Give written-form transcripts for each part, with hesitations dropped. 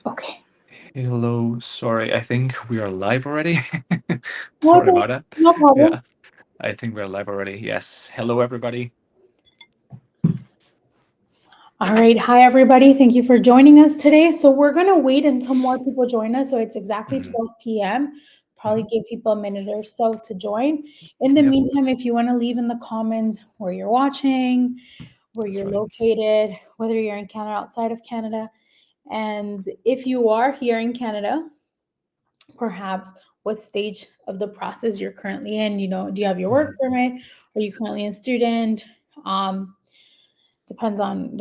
Okay. Hello, sorry, I think we are live already. Sorry Okay, about that. no problem. Yeah, I think we're live already. Yes. Hello, everybody. All right. Hi, everybody. Thank you for joining us today. So, we're going to wait until more people join us. So, it's exactly Hmm. 12 p.m. Probably Hmm. give people a minute or so to join. In the Yep, meantime, if you want to leave in the comments where you're watching, where that's you're right. located, whether you're in Canada, outside of Canada, and if you are here in Canada, perhaps what stage of the process you're currently in. Do you have your work Mhm. permit? Are you currently a student? Um, depends on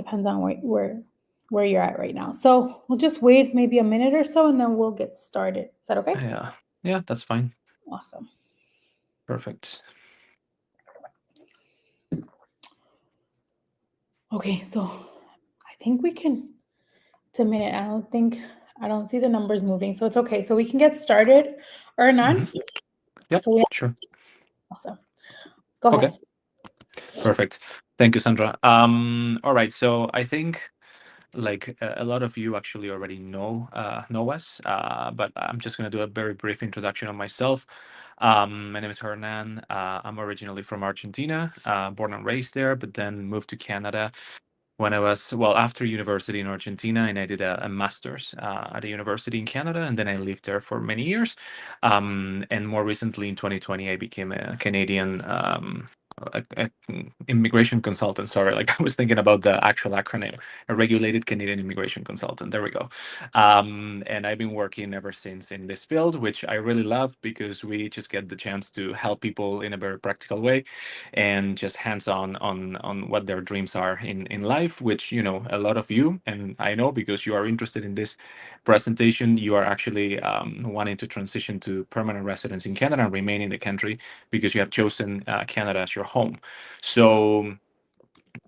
where you're at right now. So we'll just wait maybe a minute or so, and then we'll get started. Is that okay? Yeah, yeah, that's fine. Awesome. Perfect. Okay, so I think we can. It's a minute. I don't see the numbers moving, so it's okay. So we can get started, or Hmm. none. Yep, So yeah, sure. awesome. Go Okay, ahead. perfect. Thank you, Sandra. All right, so I think like a lot of you actually already know us, but I'm just going to do a very brief introduction of myself. My name is Hernan. I'm originally from Argentina, born and raised there, but then moved to Canada when I was, well, after university in Argentina, and I did a master's at a university in Canada, and then I lived there for many years. And more recently, in 2020, I became a Canadian immigration consultant. Sorry, like I was thinking about the actual acronym, a regulated Canadian immigration consultant. There we go. And I've been working ever since in this field, which I really love because we just get the chance to help people in a very practical way and just hands-on on what their dreams are in life, which a lot of you, and I know because you are interested in this presentation, you are actually wanting to transition to permanent residence in Canada and remain in the country because you have chosen Canada as your home. So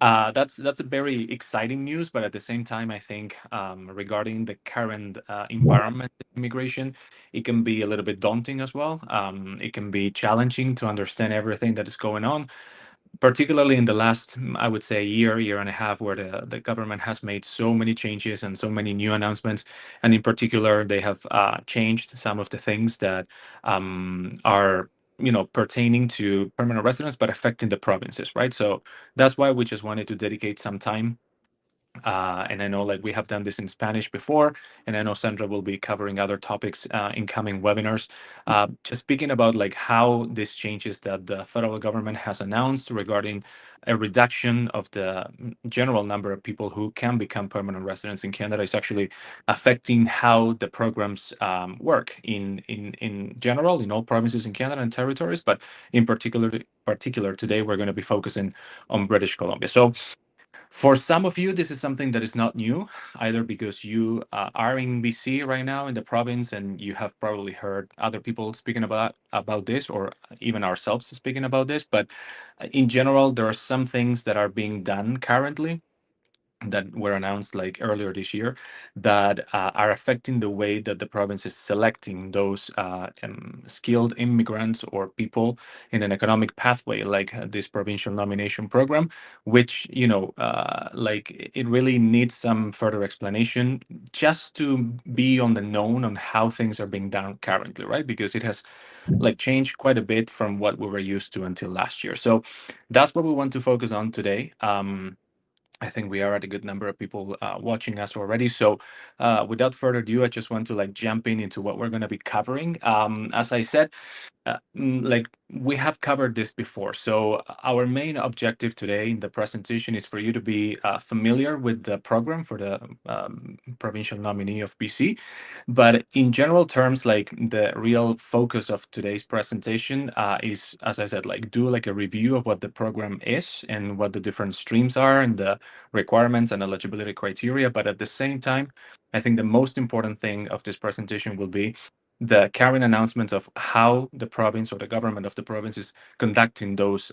that's a very exciting news, but at the same time, I think regarding the current environment in immigration, it can be a little bit daunting as well. It can be challenging to understand everything that is going on, particularly in the last, I would say, year and a half, where the government has made so many changes and so many new announcements. And in particular, they have changed some of the things that are, pertaining to permanent residents, but affecting the provinces, right? So that's why we just wanted to dedicate some time, and I know like we have done this in Spanish before, and I know Sandra will be covering other topics in coming webinars. Just speaking about like how these changes that the federal government has announced regarding a reduction of the general number of people who can become permanent residents in Canada is actually affecting how the programs work in general in all provinces in Canada and territories, but in particular today we're going to be focusing on British Columbia. So for some of you, this is something that is not new, either because you are in BC right now in the province, and you have probably heard other people speaking about this, or even ourselves speaking about this. But in general, there are some things that are being done currently that were announced like earlier this year that are affecting the way that the province is selecting those skilled immigrants or people in an economic pathway, like this provincial nomination program, which like it really needs some further explanation just to be on the known on how things are being done currently, right? Because it has like changed quite a bit from what we were used to until last year. So that's what we want to focus on today. I think we are at a good number of people watching us already. So, without further ado, I just want to like jump into what we're going to be covering. As I said, like we have covered this before. So, our main objective today in the presentation is for you to be familiar with the program for the provincial nominee of BC. But in general terms, like the real focus of today's presentation is, as I said, like do like a review of what the program is and what the different streams are and the requirements and eligibility criteria. But at the same time, I think the most important thing of this presentation will be the current announcements of how the province or the government of the province is conducting those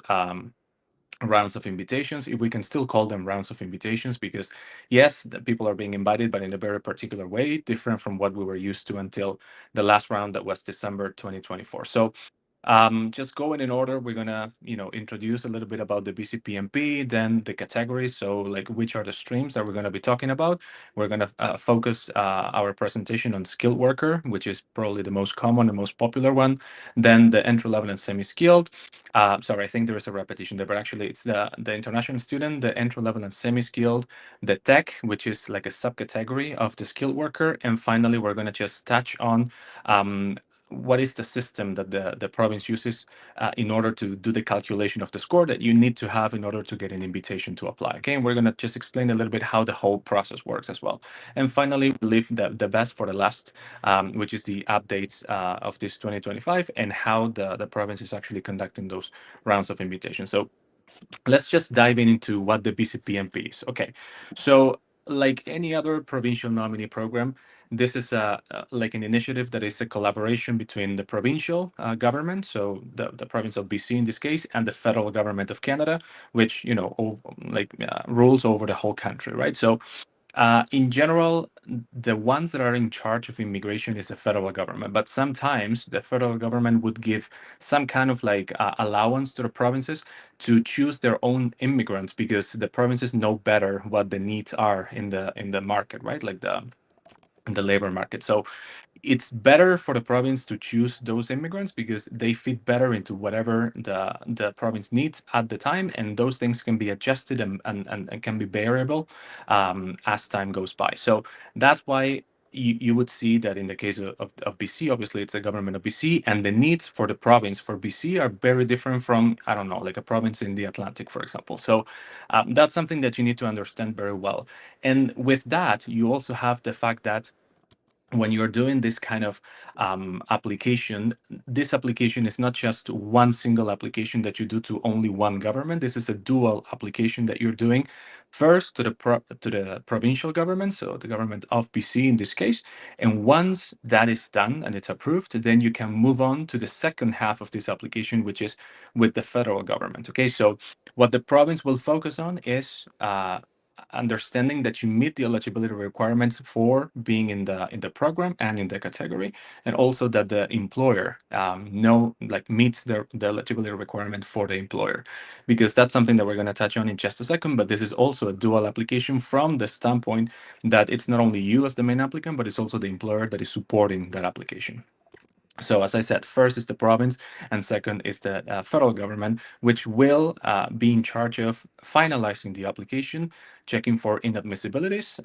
rounds of invitations, if we can still call them rounds of invitations, because yes, the people are being invited, but in a very particular way, different from what we were used to until the last round that was December 2024. So Just going in order, we're gonna, introduce a little bit about the BCPMP, then the categories. So, like, which are the streams that we're gonna be talking about. We're gonna focus our presentation on skilled worker, which is probably the most common and most popular one. Then the entry level and semi-skilled. Sorry, I think there is a repetition there, but actually it's the international student, the entry level and semi-skilled, the tech, which is like a subcategory of the skilled worker, and finally we're gonna just touch on what is the system that the province uses in order to do the calculation of the score that you need to have in order to get an invitation to apply. Okay, and we're going to just explain a little bit how the whole process works as well. And finally, we leave the best for the last, which is the updates of this 2025 and how the province is actually conducting those rounds of invitation. So let's just dive into what the BCPMP is. Okay, so like any other provincial nominee program, this is like an initiative that is a collaboration between the provincial government, so the province of BC in this case, and the federal government of Canada, which rules over the whole country, right? So in general, the ones that are in charge of immigration is the federal government, but sometimes the federal government would give some kind of like allowance to the provinces to choose their own immigrants because the provinces know better what the needs are in the market, right? Like the labor market. So it's better for the province to choose those immigrants because they fit better into whatever the province needs at the time, and those things can be adjusted and can be variable as time goes by. So that's why you would see that in the case of BC, obviously it's the government of BC, and the needs for the province for BC are very different from, I don't know, like a province in the Atlantic, for example. So that's something that you need to understand very well. And with that, you also have the fact that when you're doing this kind of application, this application is not just one single application that you do to only one government. This is a dual application that you're doing first to the provincial government, so the government of BC in this case. And once that is done and it's approved, then you can move on to the second half of this application, which is with the federal government. Okay, so what the province will focus on is understanding that you meet the eligibility requirements for being in the program and in the category, and also that the employer meets the eligibility requirement for the employer, because that's something that we're going to touch on in just a second. But this is also a dual application from the standpoint that it's not only you as the main applicant, but it's also the employer that is supporting that application. So, as I said, first is the province, and second is the federal government, which will be in charge of finalizing the application, checking for inadmissibilities,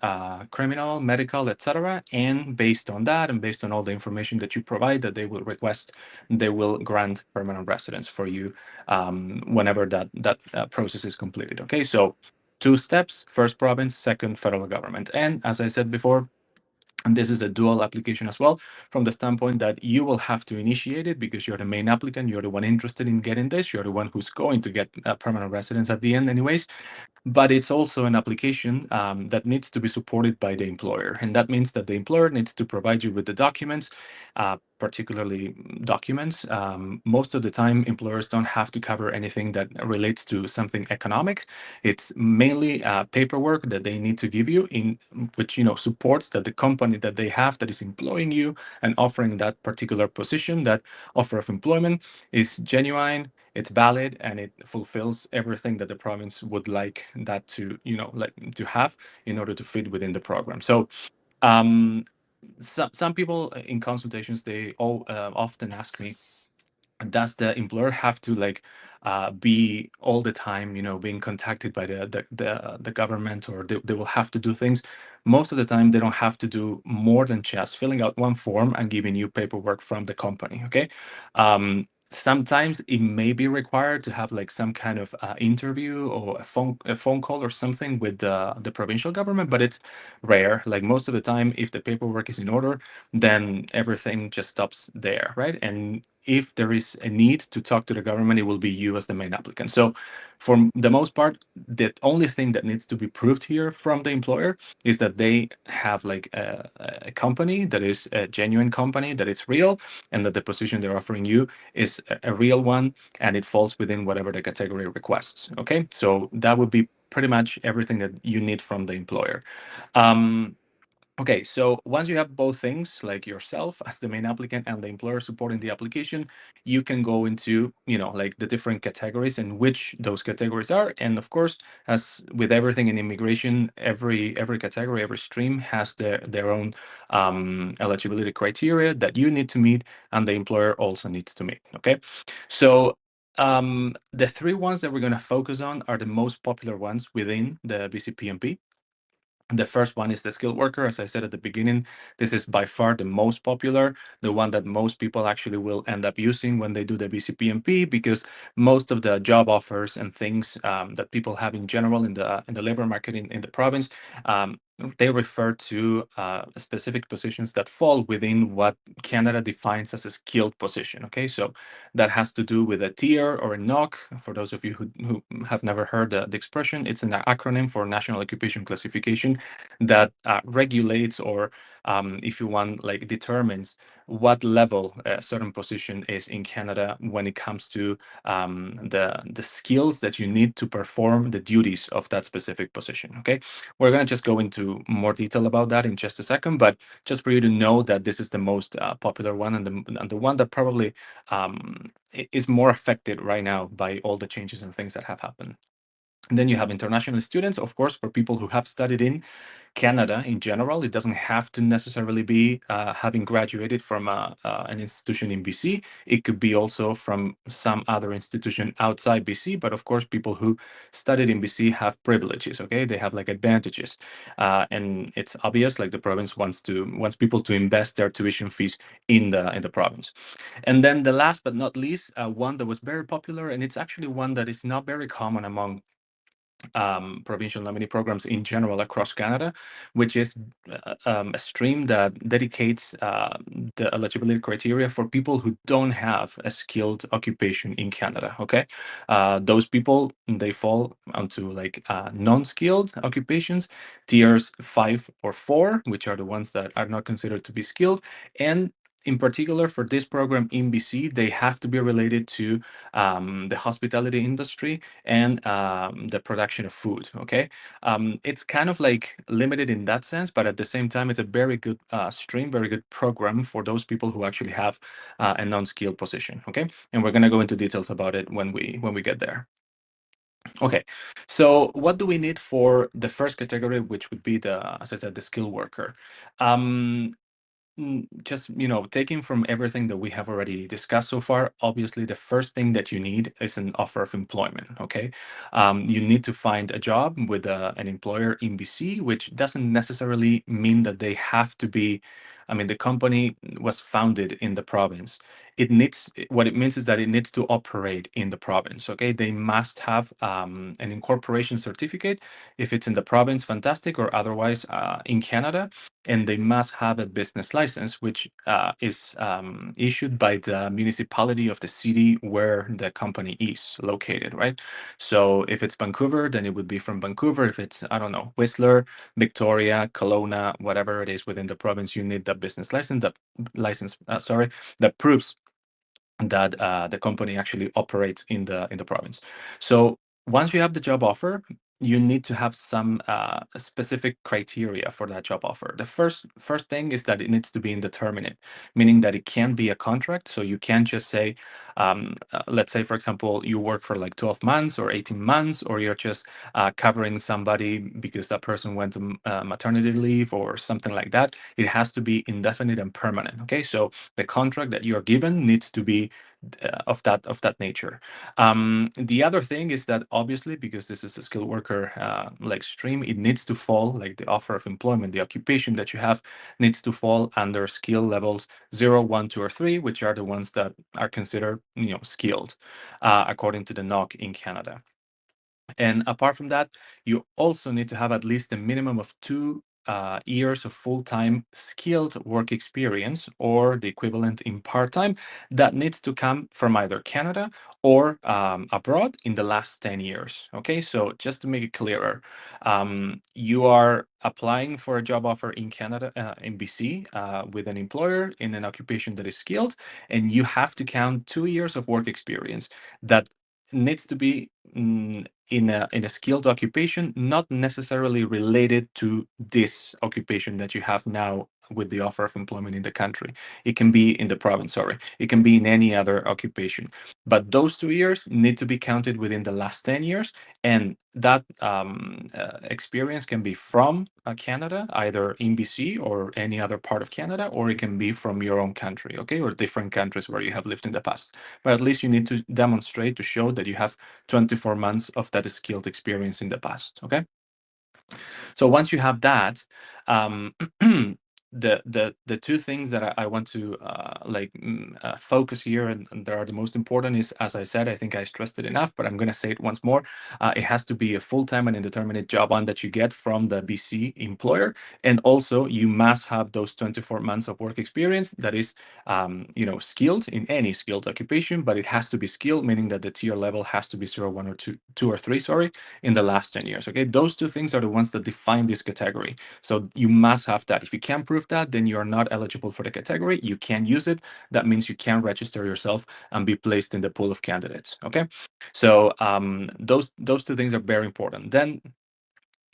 criminal, medical, etc. And based on that, and based on all the information that you provide, that they will request, they will grant permanent residence for you whenever that process is completed. Okay, so two steps: first province, second federal government. And as I said before, and this is a dual application as well, from the standpoint that you will have to initiate it because you're the main applicant, you're the one interested in getting this, you're the one who's going to get a permanent residence at the end anyways. But it's also an application that needs to be supported by the employer. And that means that the employer needs to provide you with the documents, particularly documents. Most of the time, employers don't have to cover anything that relates to something economic. It's mainly paperwork that they need to give you, in which supports that the company that they have that is employing you and offering that particular position, that offer of employment, is genuine, it's valid, and it fulfills everything that the province would like that to to have in order to fit within the program. So some people in consultations, they all often ask me, does the employer have to be all the time being contacted by the government, or they will have to do things? Most of the time they don't have to do more than just filling out one form and giving you paperwork from the company. Okay, sometimes it may be required to have like some kind of interview or a phone call or something with the provincial government, but it's rare. Like most of the time, if the paperwork is in order, then everything just stops there, right? And if there is a need to talk to the government, it will be you as the main applicant. So for the most part, the only thing that needs to be proved here from the employer is that they have like a company that is a genuine company, that it's real, and that the position they're offering you is a real one, and it falls within whatever the category requests. Okay, so that would be pretty much everything that you need from the employer. Um, Okay, so once you have both things, like yourself as the main applicant and the employer supporting the application, you can go into, like the different categories and which those categories are. And of course, as with everything in immigration, every category, every stream has their own eligibility criteria that you need to meet and the employer also needs to meet. Okay, so the three ones that we're going to focus on are the most popular ones within the BCPMP. The first one is the skilled worker. As I said at the beginning, this is by far the most popular, the one that most people actually will end up using when they do the BCPMP, because most of the job offers and things that people have in general in the labor market in the province, they refer to specific positions that fall within what Canada defines as a skilled position. Okay, so that has to do with a tier or a NOC. For those of you who have never heard the expression, it's an acronym for National Occupation Classification that regulates or, if you want, like determines what level a certain position is in Canada when it comes to the skills that you need to perform the duties of that specific position. Okay, we're going to just go into more detail about that in just a second, but just for you to know that this is the most popular one and the one that probably is more affected right now by all the changes and things that have happened. And then you have international students, of course, for people who have studied in Canada in general. It doesn't have to necessarily be having graduated from an institution in BC. It could be also from some other institution outside BC. But of course, people who studied in BC have privileges. Okay, they have like advantages, and it's obvious. Like the province wants people to invest their tuition fees in the province. And then the last but not least, one that was very popular, and it's actually one that is not very common among provincial nominee programs in general across Canada, which is a stream that dedicates the eligibility criteria for people who don't have a skilled occupation in Canada. Okay, those people, they fall onto like non-skilled occupations, tiers 5 or 4, which are the ones that are not considered to be skilled. And in particular, for this program in BC, they have to be related to the hospitality industry and the production of food. Okay, it's kind of like limited in that sense, but at the same time, it's a very good stream, very good program for those people who actually have a non-skilled position. Okay, and we're gonna go into details about it when we get there. Okay, so what do we need for the first category, which would be as I said, the skilled worker? Just taking from everything that we have already discussed so far, obviously the first thing that you need is an offer of employment. Okay, you need to find a job with an employer in BC, which doesn't necessarily mean that they have to be. I mean, the company was founded in the province. What it means is that it needs to operate in the province. Okay, they must have an incorporation certificate if it's in the province, fantastic, or otherwise in Canada, and they must have a business license, which is issued by the municipality of the city where the company is located, right? So if it's Vancouver, then it would be from Vancouver. If it's, I don't know, Whistler, Victoria, Kelowna, whatever it is within the province, you need the business license, that proves that the company actually operates in the province. So once you have the job offer, you need to have some specific criteria for that job offer. The first thing is that it needs to be indeterminate, meaning that it can be a contract. So you can't just say, let's say, for example, you work for like 12 months or 18 months, or you're just covering somebody because that person went to maternity leave or something like that. It has to be indefinite and permanent. Okay, so the contract that you are given needs to be of that nature. The other thing is that obviously, because this is a skilled worker like stream, it needs to fall, like the offer of employment, the occupation that you have needs to fall under skill levels 0, 1, 2, or 3, which are the ones that are considered skilled according to the NOC in Canada. And apart from that, you also need to have at least a minimum of 2 years of full-time skilled work experience, or the equivalent in part-time, that needs to come from either Canada or abroad in the last 10 years. Okay, so just to make it clearer, you are applying for a job offer in Canada, in BC, with an employer in an occupation that is skilled, and you have to count 2 years of work experience that needs to be in a skilled occupation, not necessarily related to this occupation that you have now with the offer of employment in the country. It can be in the province, sorry. It can be in any other occupation. But those 2 years need to be counted within the last 10 years. And that experience can be from Canada, either in BC or any other part of Canada, or it can be from your own country, okay, or different countries where you have lived in the past. But at least you need to demonstrate to show that you have 24 months of that skilled experience in the past, okay? So once you have that, the two things that I want to focus here, and they are the most important, is, as I said, I think I stressed it enough, but I'm going to say it once more. It has to be a full-time and indeterminate job on that you get from the BC employer, and also you must have those 24 months of work experience that is, skilled in any skilled occupation, but it has to be skilled, meaning that the tier level has to be 0, 1, or 2 or 3, sorry, in the last 10 years. Okay, those two things are the ones that define this category. So you must have that. If you can't prove that, then you are not eligible for the category. You can't use it. That means you can't register yourself and be placed in the pool of candidates. Okay, so those two things are very important. Then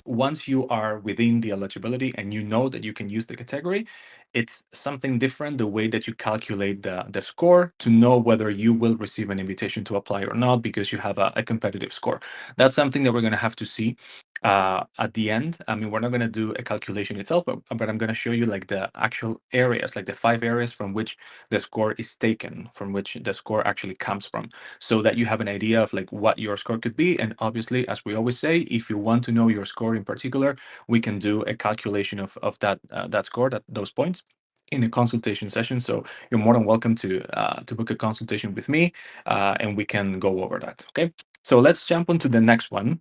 once you are within the eligibility and you know that you can use the category, it's something different the way that you calculate the score to know whether you will receive an invitation to apply or not, because you have a competitive score. That's something that we're going to have to see at the end. I mean, we're not going to do a calculation itself, but I'm going to show you like the actual areas, like the 5 areas from which the score is taken, from which the score actually comes from, so that you have an idea of like what your score could be. And obviously, as we always say, if you want to know your score in particular, we can do a calculation of that score, those points, in a consultation session. So you're more than welcome to book a consultation with me, and we can go over that. Okay, so let's jump on to the next one.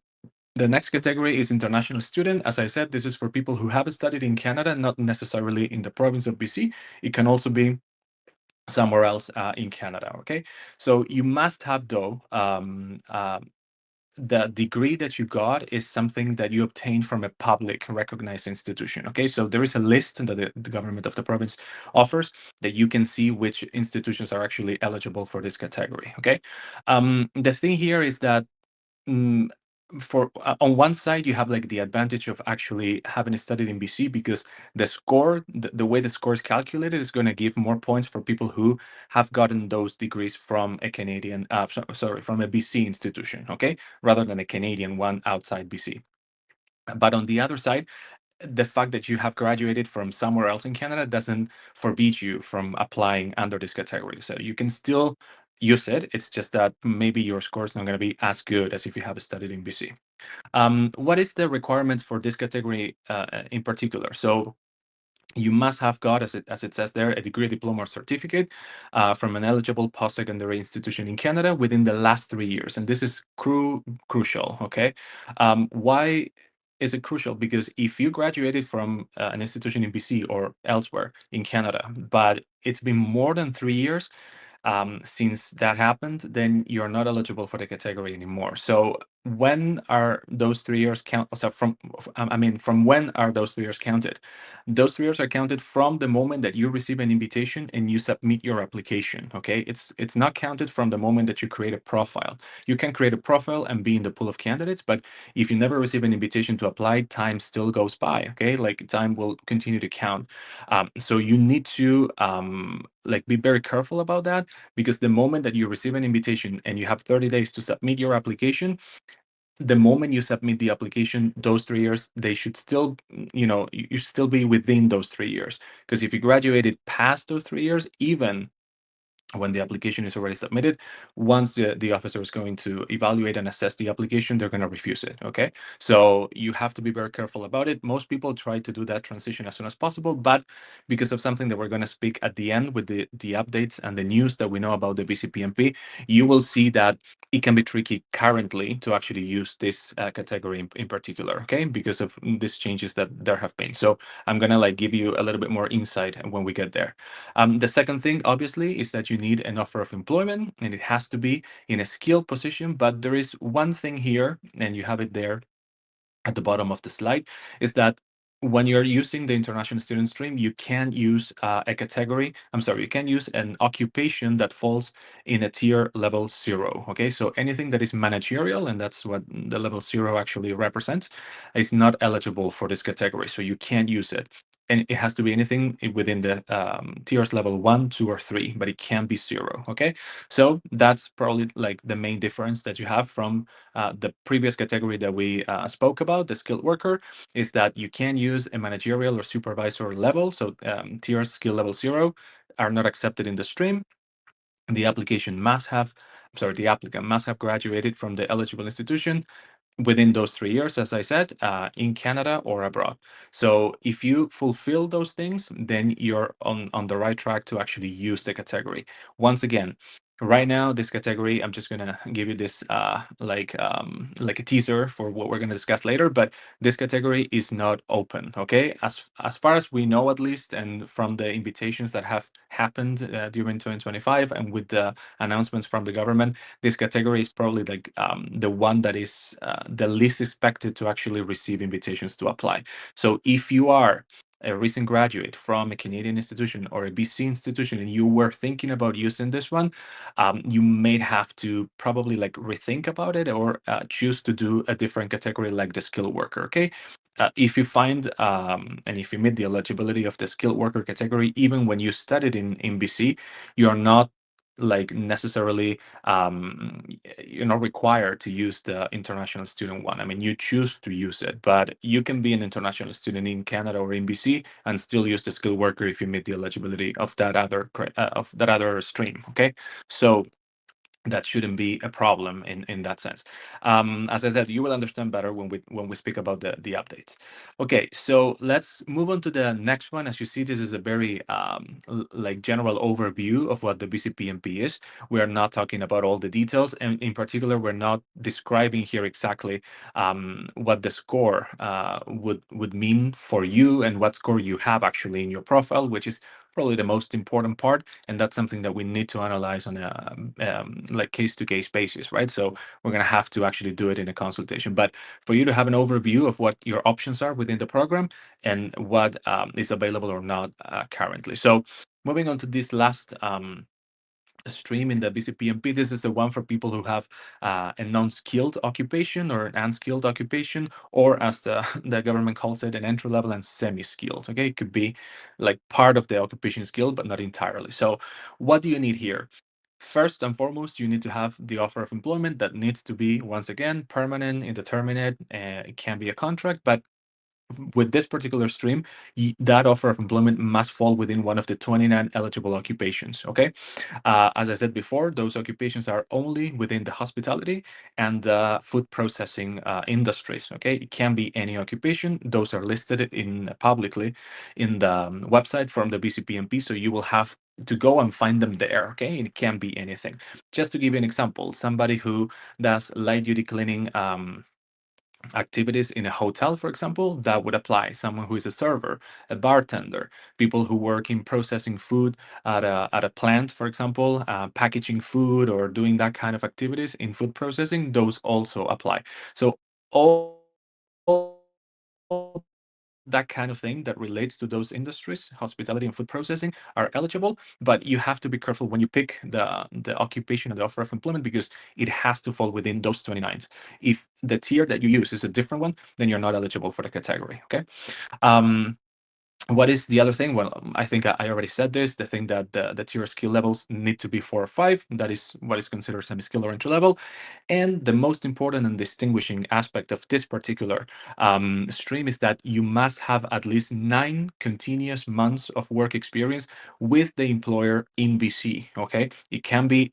The next category is international student. As I said, this is for people who have studied in Canada, not necessarily in the province of BC. It can also be somewhere else in Canada. Okay, so you must have, though, the degree that you got is something that you obtained from a public recognized institution. Okay, so there is a list that the government of the province offers that you can see which institutions are actually eligible for this category. Okay, the thing here is that mm, for on one side you have like the advantage of actually having studied in BC, because the score, the way the score is calculated, is going to give more points for people who have gotten those degrees from a Canadian, from a BC institution, okay, rather than a Canadian one outside BC. But on the other side, the fact that you have graduated from somewhere else in Canada doesn't forbid you from applying under this category. So you can still use it. It's just that maybe your score is not going to be as good as if you have studied in BC. What is the requirements for this category in particular? So you must have got, as it says there, a degree, diploma, or certificate from an eligible post-secondary institution in Canada within the last 3 years. And this is crucial, okay? Why is it crucial? Because if you graduated from an institution in BC or elsewhere in Canada, but it's been more than 3 years since that happened, then you're not eligible for the category anymore. So when are those 3 years count? So from when are those 3 years counted? Those 3 years are counted from the moment that you receive an invitation and you submit your application. Okay, it's not counted from the moment that you create a profile. You can create a profile and be in the pool of candidates, but if you never receive an invitation to apply, time still goes by. Okay, like time will continue to count. So you need to be very careful about that, because the moment that you receive an invitation and you have 30 days to submit your application, the moment you submit the application, those 3 years, they should still, you should still be within those 3 years. Because if you graduated past those 3 years, even when the application is already submitted, once the officer is going to evaluate and assess the application, they're going to refuse it. Okay, so you have to be very careful about it. Most people try to do that transition as soon as possible, but because of something that we're going to speak at the end with the updates and the news that we know about the BCPMP, you will see that it can be tricky currently to actually use this category in particular, okay, because of these changes that there have been. So I'm going to give you a little bit more insight when we get there. The second thing, obviously, is that you need an offer of employment, and it has to be in a skilled position. But there is one thing here, and you have it there at the bottom of the slide, is that when you're using the international student stream, you can use a category. I'm sorry, you can use an occupation that falls in a tier level 0. Okay, so anything that is managerial, and that's what the level 0 actually represents, is not eligible for this category. So you can't use it. And it has to be anything within the tiers level 1, 2, or 3, but it can't be 0. Okay, so that's probably like the main difference that you have from the previous category that we spoke about, the skilled worker, is that you can use a managerial or supervisor level. So tier skill level 0 are not accepted in the stream. The applicant must have graduated from the eligible institution within those 3 years, as I said, in Canada or abroad. So if you fulfill those things, then you're on the right track to actually use the category. Once again, right now, this category, I'm just gonna give you this like a teaser for what we're gonna discuss later, but this category is not open, okay? As far as we know, at least, and from the invitations that have happened during 2025 and with the announcements from the government, this category is probably like the one that is the least expected to actually receive invitations to apply. So if you are a recent graduate from a Canadian institution or a BC institution and you were thinking about using this one, you may have to probably like rethink about it or choose to do a different category like the skilled worker. Okay. If you find and if you meet the eligibility of the skilled worker category, even when you studied in BC, you are not like necessarily you're not required to use the international student one. I mean, you choose to use it, but you can be an international student in Canada or in BC and still use the skilled worker if you meet the eligibility of that other stream. Okay, so that shouldn't be a problem in that sense. As I said, you will understand better when we speak about the updates. Okay, so let's move on to the next one. As you see, this is a very like general overview of what the BCPMP is. We are not talking about all the details, and in particular, we're not describing here exactly what the score would mean for you and what score you have actually in your profile, which is probably the most important part, and that's something that we need to analyze on a like case-to-case basis, right? So we're going to have to actually do it in a consultation. But for you to have an overview of what your options are within the program and what is available or not currently. So moving on to this last stream in the BCPMP, this is the one for people who have a non-skilled occupation or an unskilled occupation, or as the government calls it, an entry level and semi-skilled. Okay, it could be like part of the occupation skill, but not entirely. So what do you need here? First and foremost, you need to have the offer of employment that needs to be, once again, permanent, indeterminate. It can be a contract, but with this particular stream, that offer of employment must fall within one of the 29 eligible occupations. Okay, as I said before, those occupations are only within the hospitality and food processing industries. Okay, it can be any occupation. Those are listed in publicly in the website from the BCPMP, so you will have to go and find them there. Okay, it can be anything. Just to give you an example, somebody who does light duty cleaning activities in a hotel, for example, that would apply. Someone who is a server, a bartender, people who work in processing food at a plant, for example, packaging food or doing that kind of activities in food processing, those also apply. So all that kind of thing that relates to those industries, hospitality and food processing, are eligible. But you have to be careful when you pick the occupation and the offer of employment, because it has to fall within those 29s. If the tier that you use is a different one, then you're not eligible for the category. Okay. What is the other thing? Well, I think I already said this. The thing that the tier skill levels need to be 4 or 5. That is what is considered semi-skill or entry level. And the most important and distinguishing aspect of this particular stream is that you must have at least 9 continuous months of work experience with the employer in BC. Okay, it can be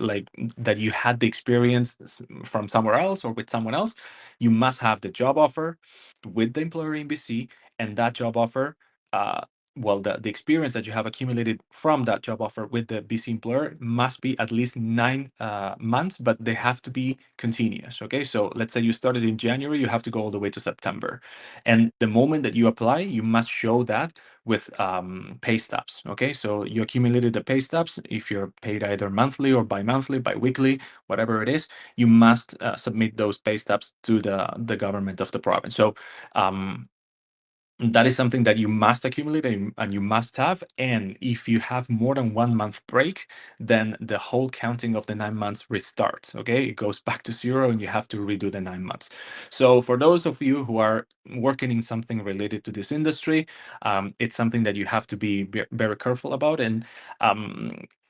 like that you had the experience from somewhere else or with someone else. You must have the job offer with the employer in BC, and that job offer uh, well, the experience that you have accumulated from that job offer with the BC employer must be at least 9 months, but they have to be continuous. Okay, so let's say you started in January, you have to go all the way to September, and the moment that you apply, you must show that with pay stubs. Okay, so you accumulated the pay stubs. If you're paid either monthly or bi-monthly, bi-weekly, whatever it is, you must submit those pay stubs to the government of the province. So that is something that you must accumulate and you must have. And if you have more than 1 month break, then the whole counting of the 9 months restarts. Okay, it goes back to zero, and you have to redo the 9 months. So for those of you who are working in something related to this industry, it's something that you have to be very careful about. And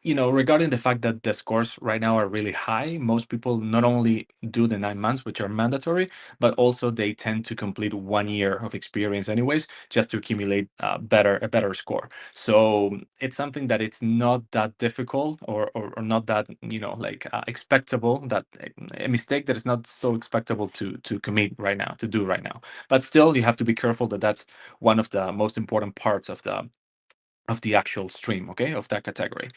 regarding the fact that the scores right now are really high, most people not only do the 9 months, which are mandatory, but also they tend to complete 1 year of experience anyways, just to accumulate a better score. So it's something that it's not that difficult, or not that expectable, that a mistake that is not so expectable to commit right now, to do right now. But still, you have to be careful that that's one of the most important parts of the actual stream, okay, of that category.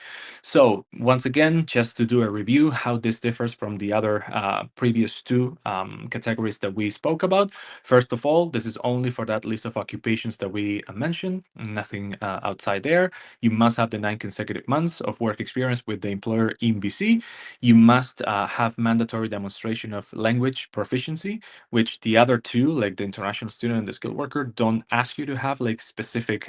So once again, just to do a review how this differs from the other previous two categories that we spoke about. First of all, this is only for that list of occupations that we mentioned, nothing outside there. You must have the 9 consecutive months of work experience with the employer in BC. You must have mandatory demonstration of language proficiency, which the other two, like the international student and the skilled worker, don't ask you to have like specific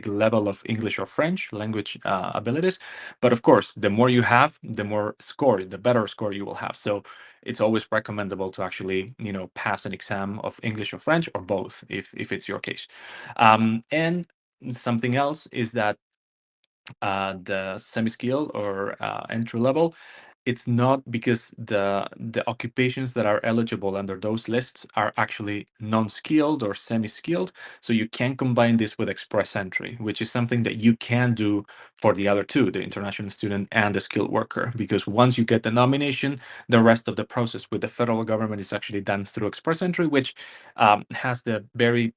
level of English or French language abilities. But of course, the more you have, the more score, the better score you will have. So it's always recommendable to actually, pass an exam of English or French, or both, if it's your case. And something else is that the semi-skilled or entry level, it's not, because the occupations that are eligible under those lists are actually non-skilled or semi-skilled. So you can combine this with express entry, which is something that you can do for the other two, the international student and the skilled worker, because once you get the nomination, the rest of the process with the federal government is actually done through express entry, which has the very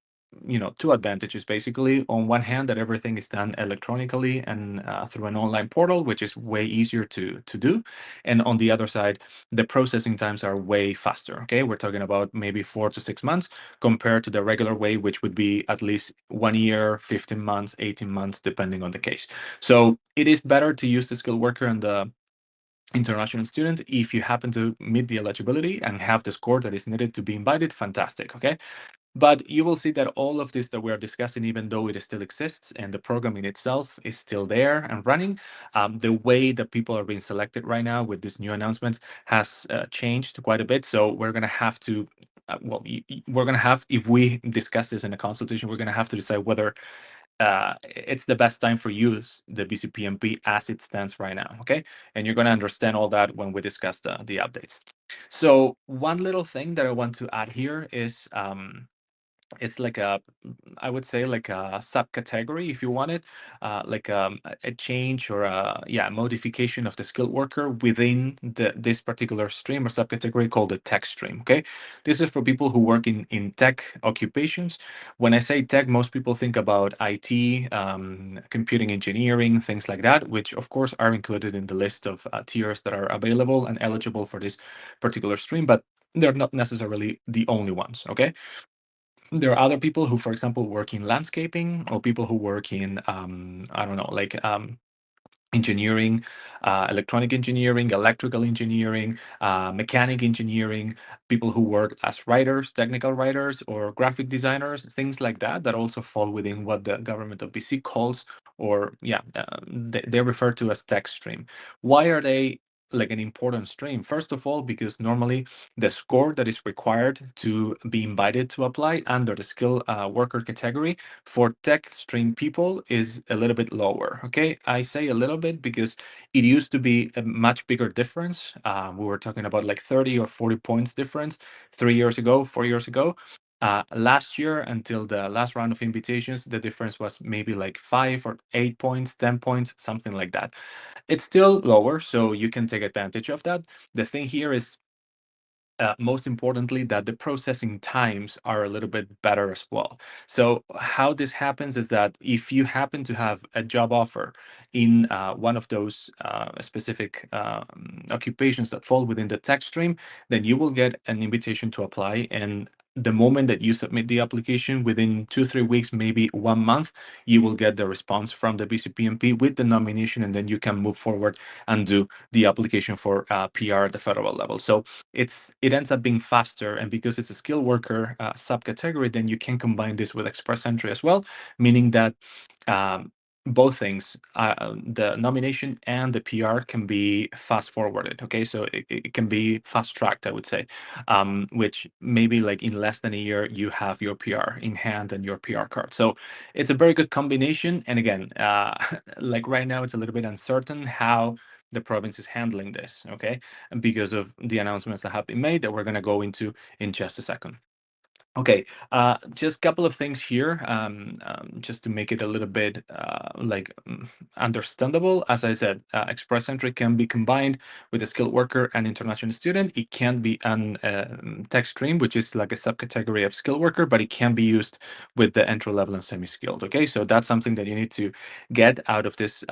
two advantages. Basically, on one hand, that everything is done electronically and through an online portal, which is way easier to do. And on the other side, the processing times are way faster. Okay, we're talking about maybe 4 to 6 months compared to the regular way, which would be at least 1 year, 15 months, 18 months, depending on the case. So it is better to use the skilled worker and the international student if you happen to meet the eligibility and have the score that is needed to be invited. Fantastic. Okay. But you will see that all of this that we are discussing, even though it still exists and the program in itself is still there and running, the way that people are being selected right now with these new announcements has changed quite a bit. So we're going to have to, we're going to have, if we discuss this in a consultation, we're going to have to decide whether it's the best time for use the BCPMP as it stands right now. Okay. And you're going to understand all that when we discuss the updates. So one little thing that I want to add here is, it's like I would say like a subcategory, if you want it, like a change or modification of the skilled worker within this particular stream or subcategory called the tech stream. Okay, this is for people who work in tech occupations. When I say tech, most people think about IT, computing engineering, things like that, which of course are included in the list of tiers that are available and eligible for this particular stream, but they're not necessarily the only ones. Okay, there are other people who, for example, work in landscaping, or people who work in I don't know, like engineering, electronic engineering, electrical engineering, mechanic engineering, people who work as writers, technical writers, or graphic designers, things like that, that also fall within what the government of BC calls, or they refer to as tech stream. Why are they like an important stream? First of all, because normally the score that is required to be invited to apply under the skill worker category for tech stream people is a little bit lower. Okay, I say a little bit because it used to be a much bigger difference. We were talking about like 30 or 40 points difference 3 years ago, 4 years ago. Last year, until the last round of invitations, the difference was maybe like 5 or 8 points, 10 points, something like that. It's still lower, so you can take advantage of that. The thing here is, most importantly, that the processing times are a little bit better as well. So how this happens is that if you happen to have a job offer in one of those specific occupations that fall within the tech stream, then you will get an invitation to apply. And the moment that you submit the application, within 2-3 weeks, maybe 1 month, you will get the response from the BCPMP with the nomination, and then you can move forward and do the application for PR at the federal level. So it ends up being faster, and because it's a skilled worker subcategory, then you can combine this with express entry as well, meaning that both things, the nomination and the PR, can be fast forwarded. Okay, so it can be fast tracked, I would say, which maybe like in less than a year you have your PR in hand and your PR card. So it's a very good combination. And again, like right now, it's a little bit uncertain how the province is handling this. Okay, and because of the announcements that have been made that we're going to go into in just a second. Okay, just a couple of things here, just to make it a little bit understandable. As I said, express entry can be combined with a skilled worker and international student. It can be an tech stream, which is like a subcategory of skilled worker, but it can be used with the entry level and semi-skilled. Okay, so that's something that you need to get out of this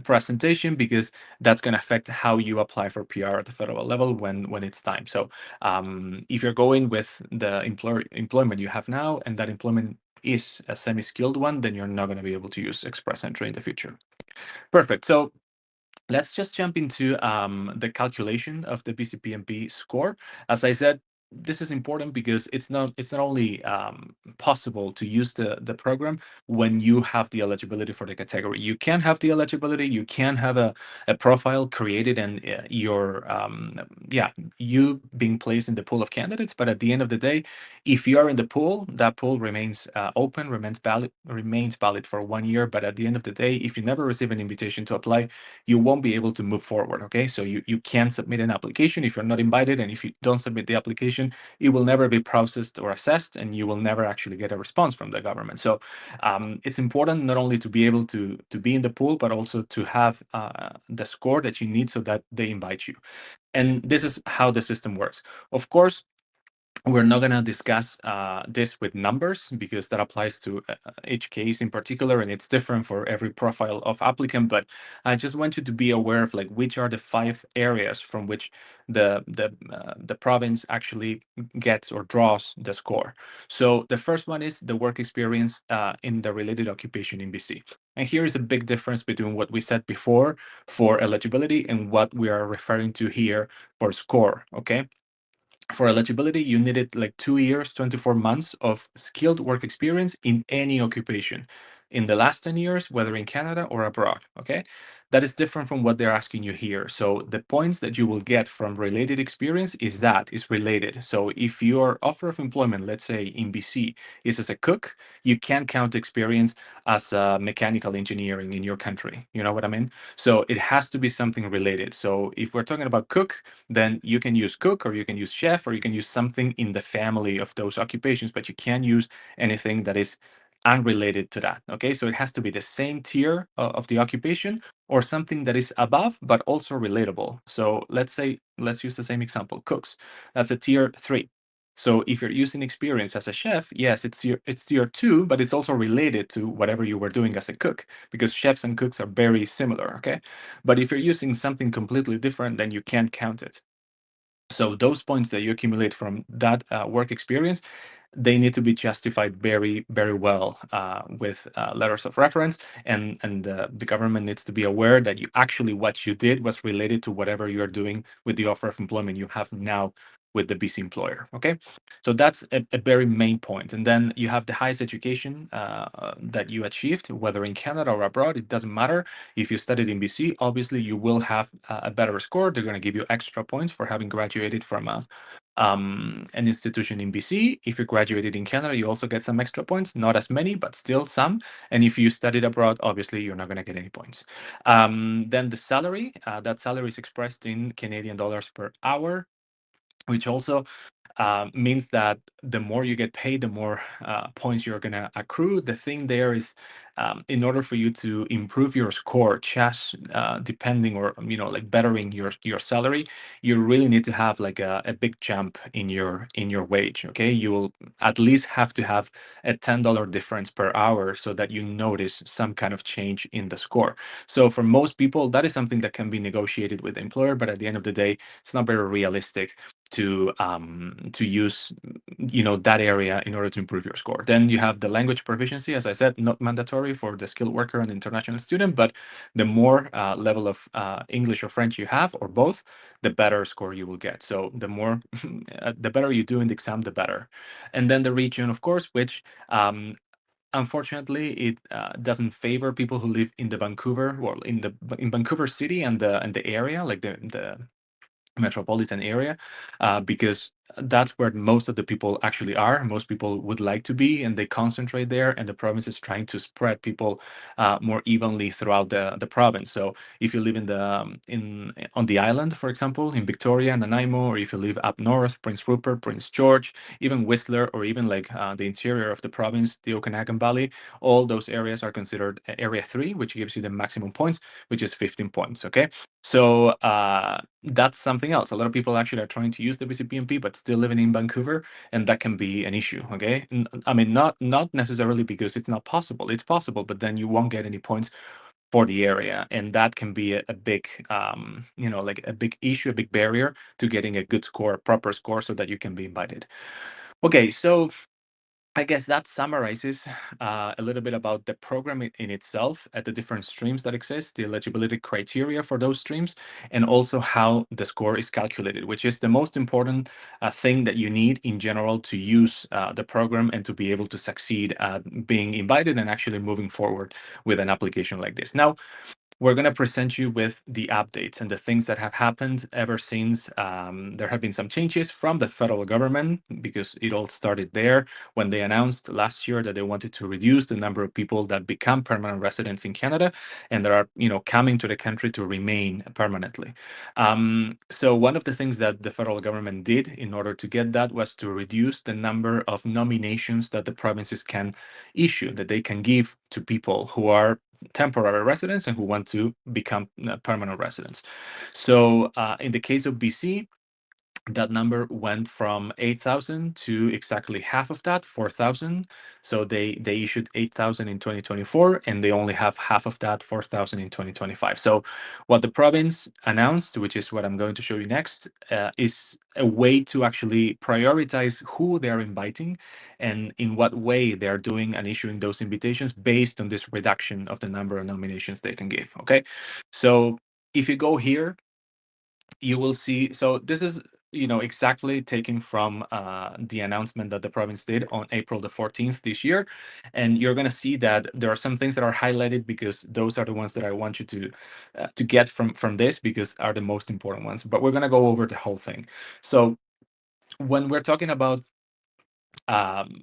presentation, because that's going to affect how you apply for PR at the federal level when it's time. So if you're going with the employment you have now, and that employment is a semi-skilled one, then you're not going to be able to use express entry in the future. Perfect. So let's just jump into the calculation of the BCPMP score. As I said, this is important because it's not only possible to use the program when you have the eligibility for the category. You can have the eligibility, you can have a profile created, and you being placed in the pool of candidates. But at the end of the day, if you are in the pool, that pool remains open, remains valid for 1 year. But at the end of the day, if you never receive an invitation to apply, you won't be able to move forward. Okay, so you can submit an application if you're not invited, and if you don't submit the application, it will never be processed or assessed, and you will never actually get a response from the government. So it's important not only to be able to be in the pool, but also to have the score that you need so that they invite you. And this is how the system works. Of course, we're not going to discuss this with numbers, because that applies to each case in particular, and it's different for every profile of applicant. But I just want you to be aware of like which are the 5 areas from which the province actually gets or draws the score. So the first one is the work experience in the related occupation in BC. And here is a big difference between what we said before for eligibility and what we are referring to here for score. Okay. For eligibility, you needed like 2 years, 24 months of skilled work experience in any occupation in the last 10 years, whether in Canada or abroad. Okay. That is different from what they're asking you here. So the points that you will get from related experience is related. So if your offer of employment, let's say in BC, is as a cook, you can't count experience as a mechanical engineering in your country. You know what I mean? So it has to be something related. So if we're talking about cook, then you can use cook, or you can use chef, or you can use something in the family of those occupations, but you can't use anything that is unrelated to that. Okay, so it has to be the same tier of the occupation, or something that is above but also relatable. So let's use the same example, cooks. That's a tier 3. So if you're using experience as a chef, yes, it's tier 2, but it's also related to whatever you were doing as a cook, because chefs and cooks are very similar. Okay, but if you're using something completely different, then you can't count it. So those points that you accumulate from that work experience, they need to be justified very, very well with letters of reference, and the government needs to be aware that what you did was related to whatever you are doing with the offer of employment you have now with the BC employer. Okay, so that's a very main point. And then you have the highest education that you achieved, whether in Canada or abroad. It doesn't matter. If you studied in BC, obviously you will have a better score. They're going to give you extra points for having graduated from an institution in BC. If you graduated in Canada, you also get some extra points, not as many, but still some. And if you studied abroad, obviously you're not going to get any points. Then the salary, that salary is expressed in Canadian dollars per hour, which also means that the more you get paid, the more points you're going to accrue. The thing there is, in order for you to improve your score, just depending, or like bettering your salary, you really need to have like a big jump in your wage. Okay, you will at least have to have a $10 difference per hour so that you notice some kind of change in the score. So for most people, that is something that can be negotiated with the employer, but at the end of the day, it's not very realistic to use that area in order to improve your score. Then you have the language proficiency, as I said, not mandatory for the skilled worker and international student, but the more level of English or French you have, or both, the better score you will get. So the more the better you do in the exam, the better. And then the region, of course, which unfortunately, it doesn't favor people who live in the Vancouver, well, in Vancouver City and the area, like the metropolitan area, because that's where most of the people actually are. Most people would like to be, and they concentrate there. And the province is trying to spread people more evenly throughout the province. So if you live in the in on the island, for example, in Victoria, Nanaimo, or if you live up north, Prince Rupert, Prince George, even Whistler, or even like the interior of the province, the Okanagan Valley, all those areas are considered Area 3, which gives you the maximum points, which is 15 points. Okay. So that's something else. A lot of people actually are trying to use the BCPMP, but still living in Vancouver, and that can be an issue. Okay, I mean, not necessarily because it's not possible. It's possible, but then you won't get any points for the area, and that can be a big, like a big issue, a big barrier to getting a good score, a proper score, so that you can be invited. Okay, so I guess that summarizes a little bit about the program in itself, at the different streams that exist, the eligibility criteria for those streams, and also how the score is calculated, which is the most important thing that you need in general to use the program and to be able to succeed at being invited and actually moving forward with an application like this. Now, we're going to present you with the updates and the things that have happened ever since. There have been some changes from the federal government, because it all started there when they announced last year that they wanted to reduce the number of people that become permanent residents in Canada and that are, coming to the country to remain permanently. So one of the things that the federal government did in order to get that was to reduce the number of nominations that the provinces can issue, that they can give to people who are temporary residents and who want to become permanent residents. So in the case of BC, that number went from 8,000 to exactly half of that, 4,000. So they issued 8,000 in 2024, and they only have half of that, 4,000 in 2025. So what the province announced, which is what I'm going to show you next, is a way to actually prioritize who they are inviting and in what way they are doing and issuing those invitations based on this reduction of the number of nominations they can give. Okay, so if you go here, you will see, so this is exactly taken from the announcement that the province did on April the 14th this year, and you're going to see that there are some things that are highlighted because those are the ones that I want you to get from this, because are the most important ones. But we're going to go over the whole thing. So when we're talking about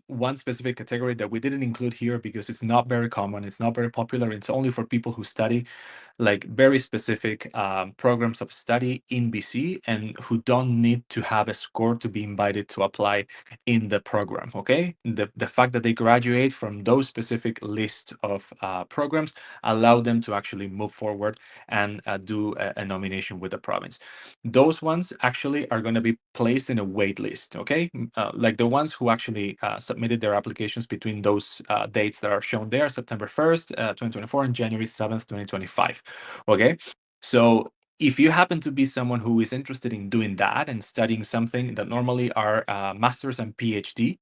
one specific category that we didn't include here because it's not very common, it's not very popular, it's only for people who study like very specific programs of study in BC and who don't need to have a score to be invited to apply in the program. Okay, the fact that they graduate from those specific list of programs allow them to actually move forward and do a nomination with the province. Those ones actually are going to be placed in a wait list. Okay, like the ones who actually submitted their applications between those dates that are shown there, September 1st, 2024, and January 7th, 2025. Okay, so if you happen to be someone who is interested in doing that and studying something that normally are master's and PhD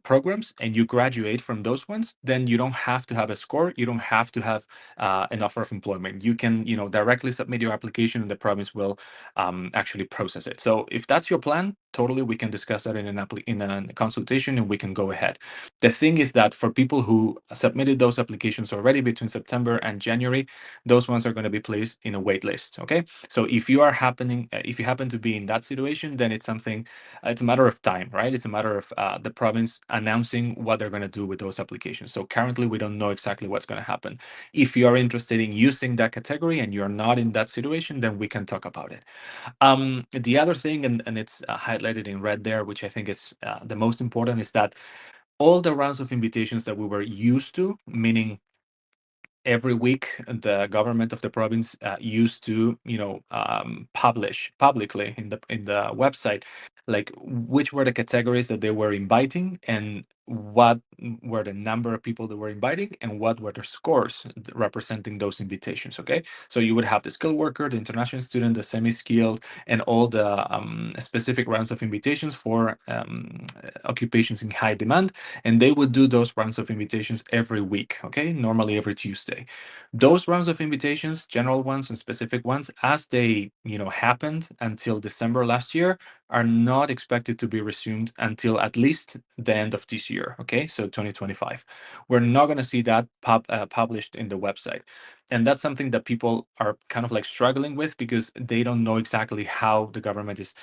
programs, and you graduate from those ones, then you don't have to have a score. You don't have to have an offer of employment. You can, directly submit your application, and the province will actually process it. So if that's your plan, totally, we can discuss that in a consultation, and we can go ahead. The thing is that for people who submitted those applications already between September and January, those ones are going to be placed in a wait list. Okay, so if you happen to be in that situation, then it's something. It's a matter of time, right? It's a matter of the province announcing what they're going to do with those applications. So currently, we don't know exactly what's going to happen. If you are interested in using that category and you're not in that situation, then we can talk about it. The other thing, and it's highlighted in red there, which I think is the most important, is that all the rounds of invitations that we were used to, meaning every week the government of the province used to publish publicly in the website like which were the categories that they were inviting, and what were the number of people that were inviting, and what were the scores representing those invitations. Okay, so you would have the skilled worker, the international student, the semi-skilled, and all the specific rounds of invitations for occupations in high demand, and they would do those rounds of invitations every week. Okay, normally every Tuesday. Those rounds of invitations, general ones and specific ones, as they happened until December last year, are not expected to be resumed until at least the end of this year. Okay, so 2025. We're not going to see that published in the website, and that's something that people are kind of like struggling with because they don't know exactly how the government is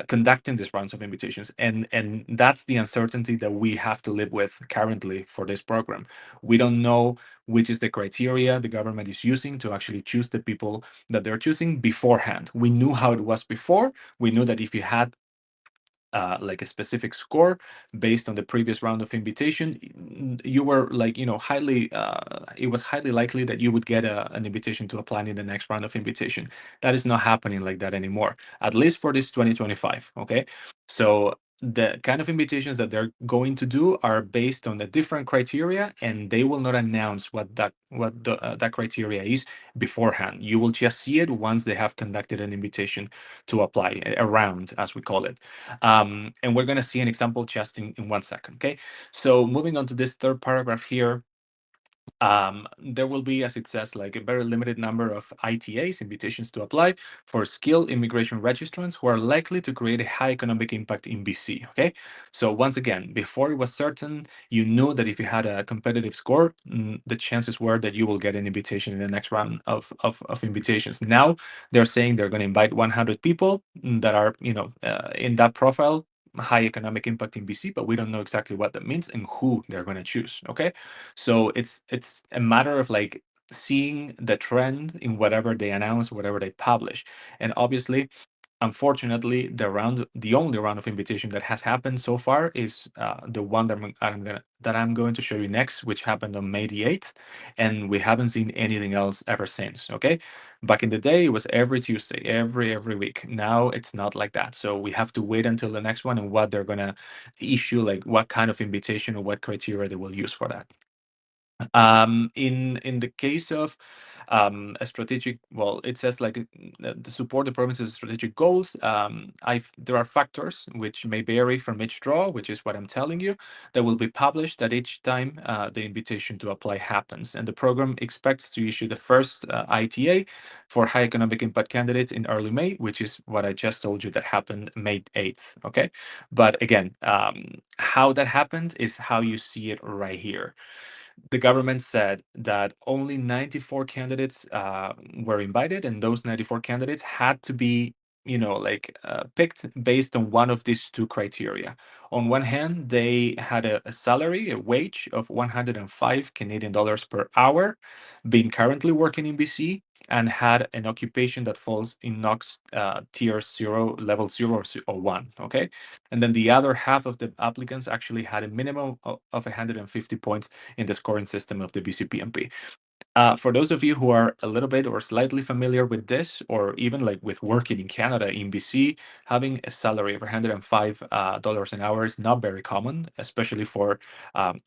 conducting these rounds of invitations, and that's the uncertainty that we have to live with currently for this program. We don't know which is the criteria the government is using to actually choose the people that they're choosing beforehand. We knew how it was before. We knew that if you had like a specific score based on the previous round of invitation, you were like, highly, it was highly likely that you would get an invitation to apply in the next round of invitation. That is not happening like that anymore, at least for this 2025. Okay. So the kind of invitations that they're going to do are based on the different criteria, and they will not announce that criteria is beforehand. You will just see it once they have conducted an invitation to apply, a round, as we call it. And we're going to see an example just in 1 second. Okay, so moving on to this third paragraph here, there will be, as it says, like a very limited number of ITAs, invitations to apply, for skilled immigration registrants who are likely to create a high economic impact in BC. Okay, so once again, before it was certain, you knew that if you had a competitive score, the chances were that you will get an invitation in the next round of invitations. Now they're saying they're going to invite 100 people that are, in that profile, high economic impact in BC, but we don't know exactly what that means and who they're going to choose. Okay, so it's a matter of like seeing the trend in whatever they announce, whatever they publish. And obviously, unfortunately, the only round of invitation that has happened so far is the one that I'm going to show you next, which happened on May the 8th, and we haven't seen anything else ever since. Okay, back in the day, it was every Tuesday, every week. Now it's not like that, so we have to wait until the next one and what they're gonna issue, like what kind of invitation or what criteria they will use for that. In the case of a strategic, well, it says like to support the province's strategic goals. There are factors which may vary from each draw, which is what I'm telling you, that will be published at each time the invitation to apply happens. And the program expects to issue the first ITA for high economic impact candidates in early May, which is what I just told you that happened May 8th. Okay, but again, how that happened is how you see it right here. The government said that only 94 candidates were invited, and those 94 candidates had to be, picked based on one of these two criteria. On one hand, they had a salary, a wage of 105 Canadian dollars per hour, being currently working in BC, and had an occupation that falls in NOx tier 0, level 0 or 1. Okay, and then the other half of the applicants actually had a minimum of 150 points in the scoring system of the BCPMP. For those of you who are a little bit or slightly familiar with this, or even like with working in Canada, in BC, having a salary of $105 an hour is not very common, especially for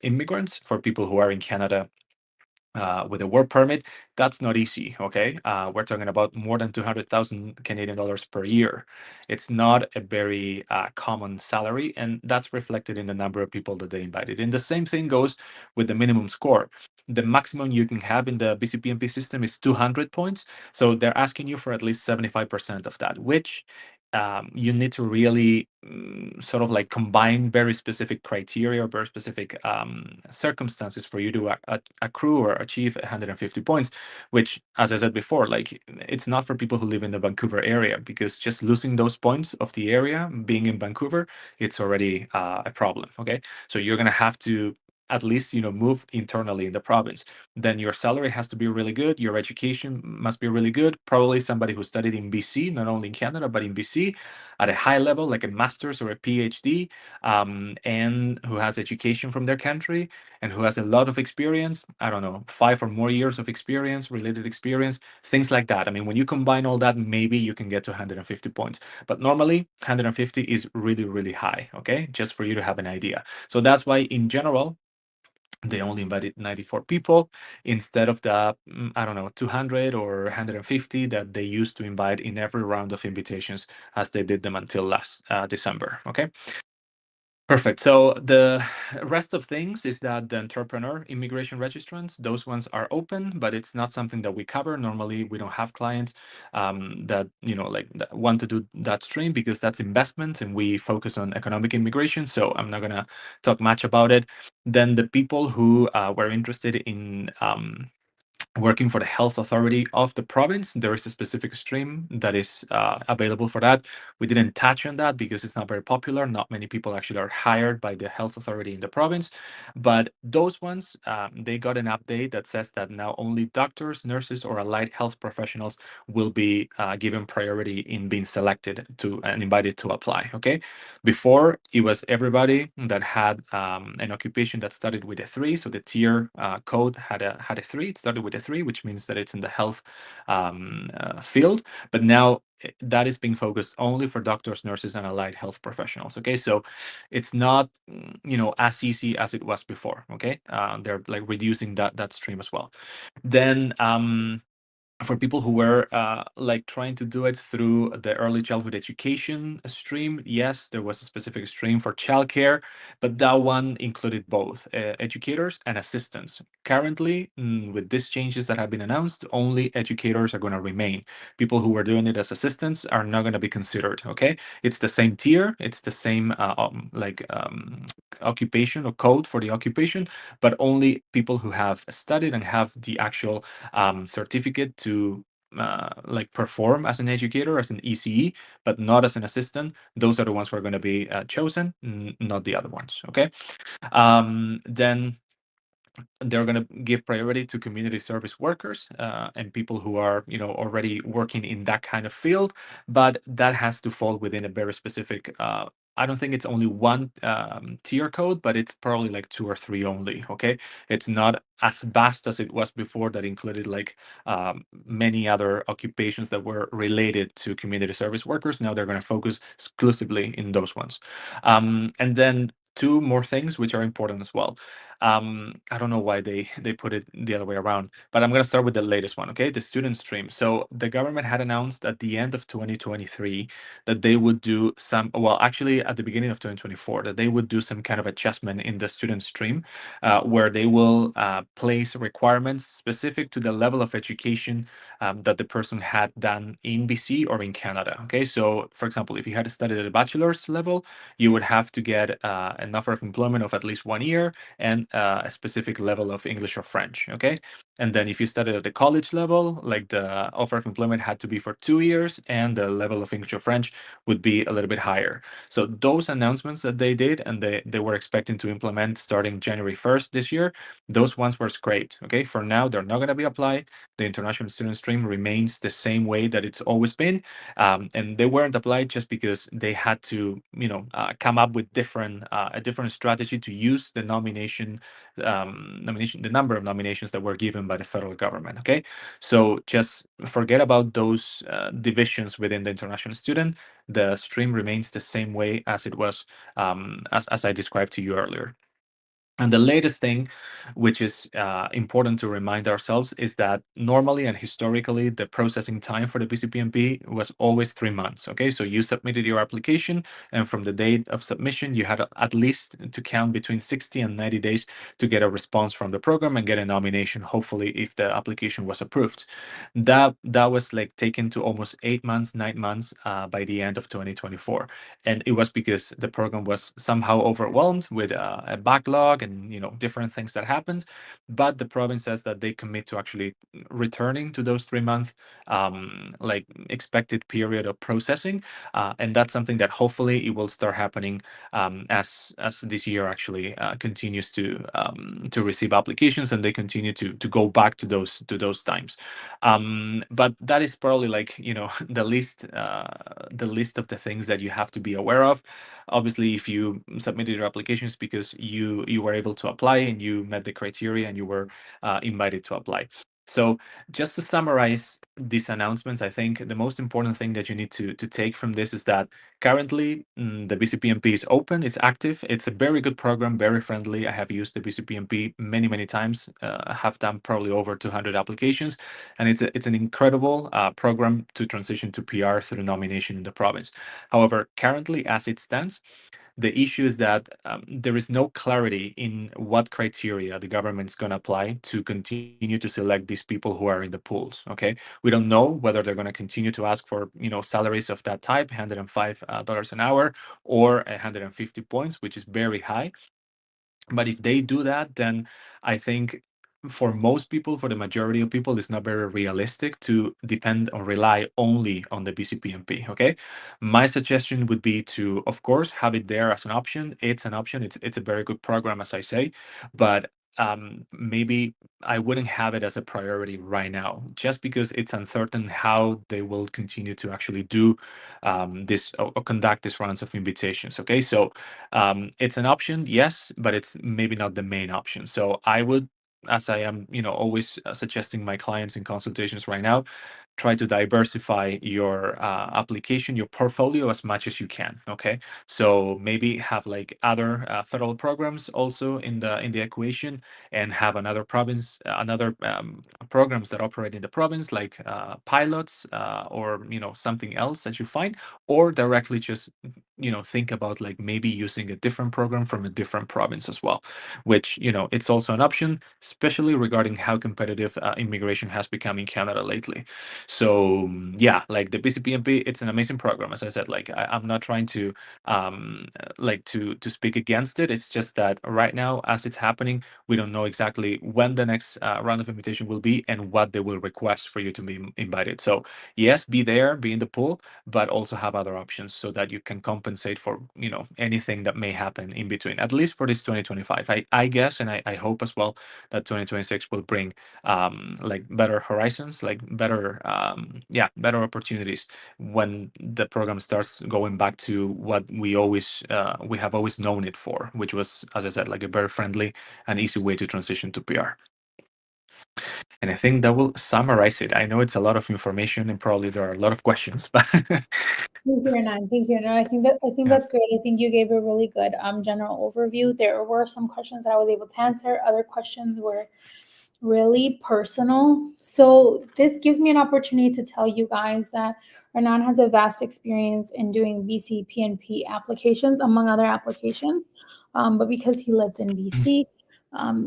immigrants, for people who are in Canada with a work permit. That's not easy. Okay, we're talking about more than 200,000 Canadian dollars per year. It's not a very common salary, and that's reflected in the number of people that they invited. And the same thing goes with the minimum score. The maximum you can have in the BCPMP system is 200 points. So they're asking you for at least 75% of that, which you need to really sort of like combine very specific criteria or very specific circumstances for you to accrue or achieve 150 points, which, as I said before, like it's not for people who live in the Vancouver area, because just losing those points of the area, being in Vancouver, it's already a problem. Okay, so you're gonna have to at least move internally in the province. Then your salary has to be really good. Your education must be really good. Probably somebody who studied in BC, not only in Canada but in BC, at a high level, like a master's or a PhD, and who has education from their country and who has a lot of experience. I don't know, 5 or more years of experience, related experience, things like that. I mean, when you combine all that, maybe you can get to 150 points. But normally, 150 is really, really high. Okay, just for you to have an idea. So that's why, in general, they only invited 94 people instead of the, I don't know, 200 or 150 that they used to invite in every round of invitations as they did them until last December. Okay. Perfect. So the rest of things is that the entrepreneur immigration registrants, those ones are open, but it's not something that we cover. Normally, we don't have clients that that want to do that stream because that's investment, and we focus on economic immigration. So I'm not gonna talk much about it. Then the people who were interested in working for the health authority of the province, there is a specific stream that is available for that. We didn't touch on that because it's not very popular. Not many people actually are hired by the health authority in the province. But those ones, they got an update that says that now only doctors, nurses, or allied health professionals will be given priority in being selected to and invited to apply. Okay. Before, it was everybody that had an occupation that started with a 3. So the tier code had a 3. It started with a 3, which means that it's in the health field. But now that is being focused only for doctors, nurses, and allied health professionals. Okay, so it's not as easy as it was before. Okay, they're like reducing that stream as well. Then for people who were like trying to do it through the early childhood education stream, yes, there was a specific stream for childcare, but that one included both educators and assistants. Currently, with these changes that have been announced, only educators are going to remain. People who were doing it as assistants are not going to be considered. Okay, it's the same tier, it's the same occupation or code for the occupation, but only people who have studied and have the actual certificate to like perform as an educator, as an ECE, but not as an assistant. Those are the ones who are going to be chosen, not the other ones. Okay. Then they're going to give priority to community service workers and people who are already working in that kind of field, but that has to fall within a very specific I don't think it's only one tier code, but it's probably like 2 or 3 only. Okay, it's not as vast as it was before, that included like many other occupations that were related to community service workers. Now they're going to focus exclusively in those ones. And then 2 more things which are important as well. I don't know why they put it the other way around, but I'm going to start with the latest one. Okay, the student stream. So the government had announced at the end of 2023 that they would do some, well, actually at the beginning of 2024, that they would do some kind of adjustment in the student stream, where they will place requirements specific to the level of education that the person had done in BC or in Canada. Okay, so for example, if you had studied at a bachelor's level, you would have to get an offer of employment of at least 1 year and a specific level of English or French. Okay, and then if you studied at the college level, like the offer of employment had to be for 2 years, and the level of English or French would be a little bit higher. So those announcements that they did, and they were expecting to implement starting January 1st this year, those ones were scraped. Okay, for now they're not going to be applied. The international student stream remains the same way that it's always been, and they weren't applied just because they had to come up with a different strategy to use the the number of nominations that were given by the federal government. Okay, so just forget about those divisions within the international student. The stream remains the same way as it was, as I described to you earlier. And the latest thing, which is important to remind ourselves, is that normally and historically, the processing time for the BCPMP was always 3 months. Okay, so you submitted your application, and from the date of submission, you had at least to count between 60 and 90 days to get a response from the program and get a nomination, hopefully, if the application was approved. That was like taken to almost 8 months, 9 months by the end of 2024. And it was because the program was somehow overwhelmed with a backlog and and different things that happened. But the province says that they commit to actually returning to those 3 month like expected period of processing, and that's something that hopefully it will start happening as this year actually continues to receive applications, and they continue to go back to those times. But that is probably like the list of the things that you have to be aware of. Obviously, if you submitted your applications because you were able to apply and you met the criteria and you were invited to apply. So just to summarize these announcements, I think the most important thing that you need to take from this is that currently the BCPMP is open, it's active, it's a very good program, very friendly. I have used the BCPMP many times. I have done probably over 200 applications, and it's an incredible program to transition to PR through nomination in the province. However, currently as it stands, the issue is that there is no clarity in what criteria the government's going to apply to continue to select these people who are in the pools. Okay, we don't know whether they're going to continue to ask for salaries of that type, $105 an hour, or 150 points, which is very high. But if they do that, then I think for most people, for the majority of people, it's not very realistic to depend or rely only on the BCPMP. Okay, my suggestion would be to, of course, have it there as an option. It's an option. It's a very good program, as I say, but maybe I wouldn't have it as a priority right now, just because it's uncertain how they will continue to actually do this or conduct these rounds of invitations. Okay, so it's an option, yes, but it's maybe not the main option. So I would, as I am, always suggesting my clients in consultations right now, try to diversify your application, your portfolio as much as you can. Okay, so maybe have like other federal programs also in the equation, and have another province, another programs that operate in the province, like pilots or something else that you find, or directly just think about like maybe using a different program from a different province as well, which it's also an option, especially regarding how competitive immigration has become in Canada lately. So yeah, like the BCPMP, it's an amazing program. As I said, like I'm not trying to like to speak against it. It's just that right now, as it's happening, we don't know exactly when the next round of invitation will be and what they will request for you to be invited. So yes, be there, be in the pool, but also have other options so that you can compensate for anything that may happen in between, at least for this 2025. I guess, and I hope as well, that 2026 will bring like better horizons, like better better opportunities when the program starts going back to what we have always known it for, which was, as I said, like a very friendly and easy way to transition to PR. And I think that will summarize it. I know it's a lot of information and probably there are a lot of questions, but Thank you, Renan. Thank you, Renan. I think yeah. that's great. I think you gave a really good general overview. There were some questions that I was able to answer. Other questions were really personal. So this gives me an opportunity to tell you guys that Renan has a vast experience in doing BC PNP applications, among other applications. But because he lived in BC,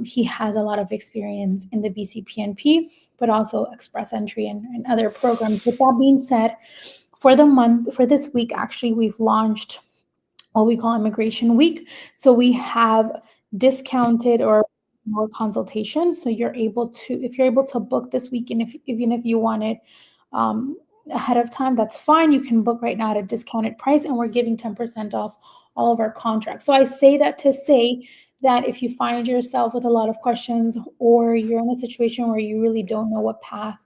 he has a lot of experience in the BC PNP, but also express entry and other programs. With that being said, for this week, actually, we've launched what we call Immigration Week. So we have discounted or more consultations. So you're able to, if you're able to book this week, and if even if you want it um, ahead of time, that's fine. You can book right now at a discounted price, and we're giving 10% off all of our contracts. So I say that to say that if you find yourself with a lot of questions, or you're in a situation where you really don't know what path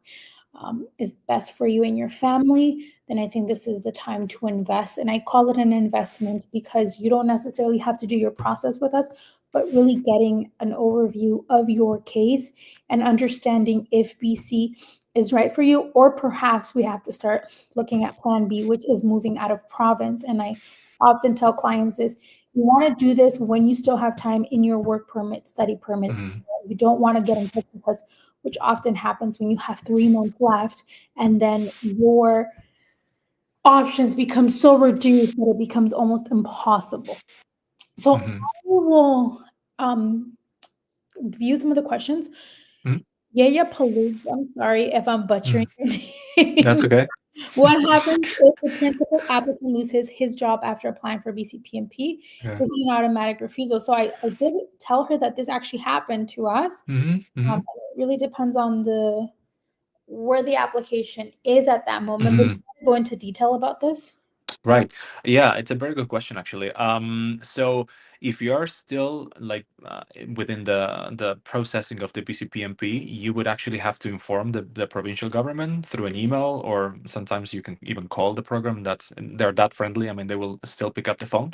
is best for you and your family, then I think this is the time to invest. And I call it an investment because you don't necessarily have to do your process with us, but really getting an overview of your case and understanding if BC is right for you, or perhaps we have to start looking at plan B, which is moving out of province. And I often tell clients this: you want to do this when you still have time in your work permit, study permit. Mhm. You don't want to get in touch because, which often happens when you have 3 months left, and then your options become so reduced that it becomes almost impossible. So I Mhm. will view some of the questions. Mhm. Yeah, Palooza. I'm sorry if I'm butchering Mhm. your name. That's okay. What happens if the principal applicant loses his job after applying for BCPMP? Yeah. Is it an automatic refusal? So I did tell her that this actually happened to us. Hmm. Hmm. It really depends on the where the application is at that moment. But Hmm. go into detail about this. Right. Yeah, it's a very good question actually. So if you are still like within the processing of the BCPMP, you would actually have to inform the provincial government through an email, or sometimes you can even call the program. They're that friendly. I mean, they will still pick up the phone,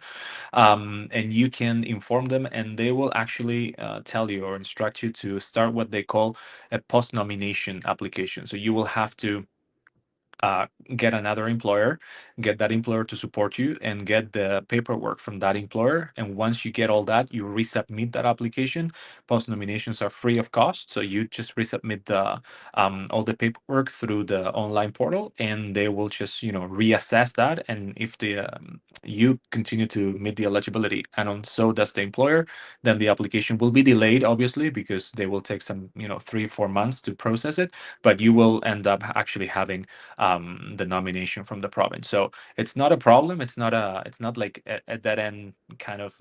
and you can inform them, and they will actually tell you or instruct you to start what they call a post-nomination application. So you will have to uh, get another employer, get that employer to support you, and get the paperwork from that employer. And once you get all that, you resubmit that application. Post nominations are free of cost, so you just resubmit the all the paperwork through the online portal, and they will just reassess that. And if the you continue to meet the eligibility, and so does the employer, then the application will be delayed, obviously, because they will take some 3 4 months to process it. But you will end up actually having the nomination from the province. So it's not a problem. It's not like a dead end kind of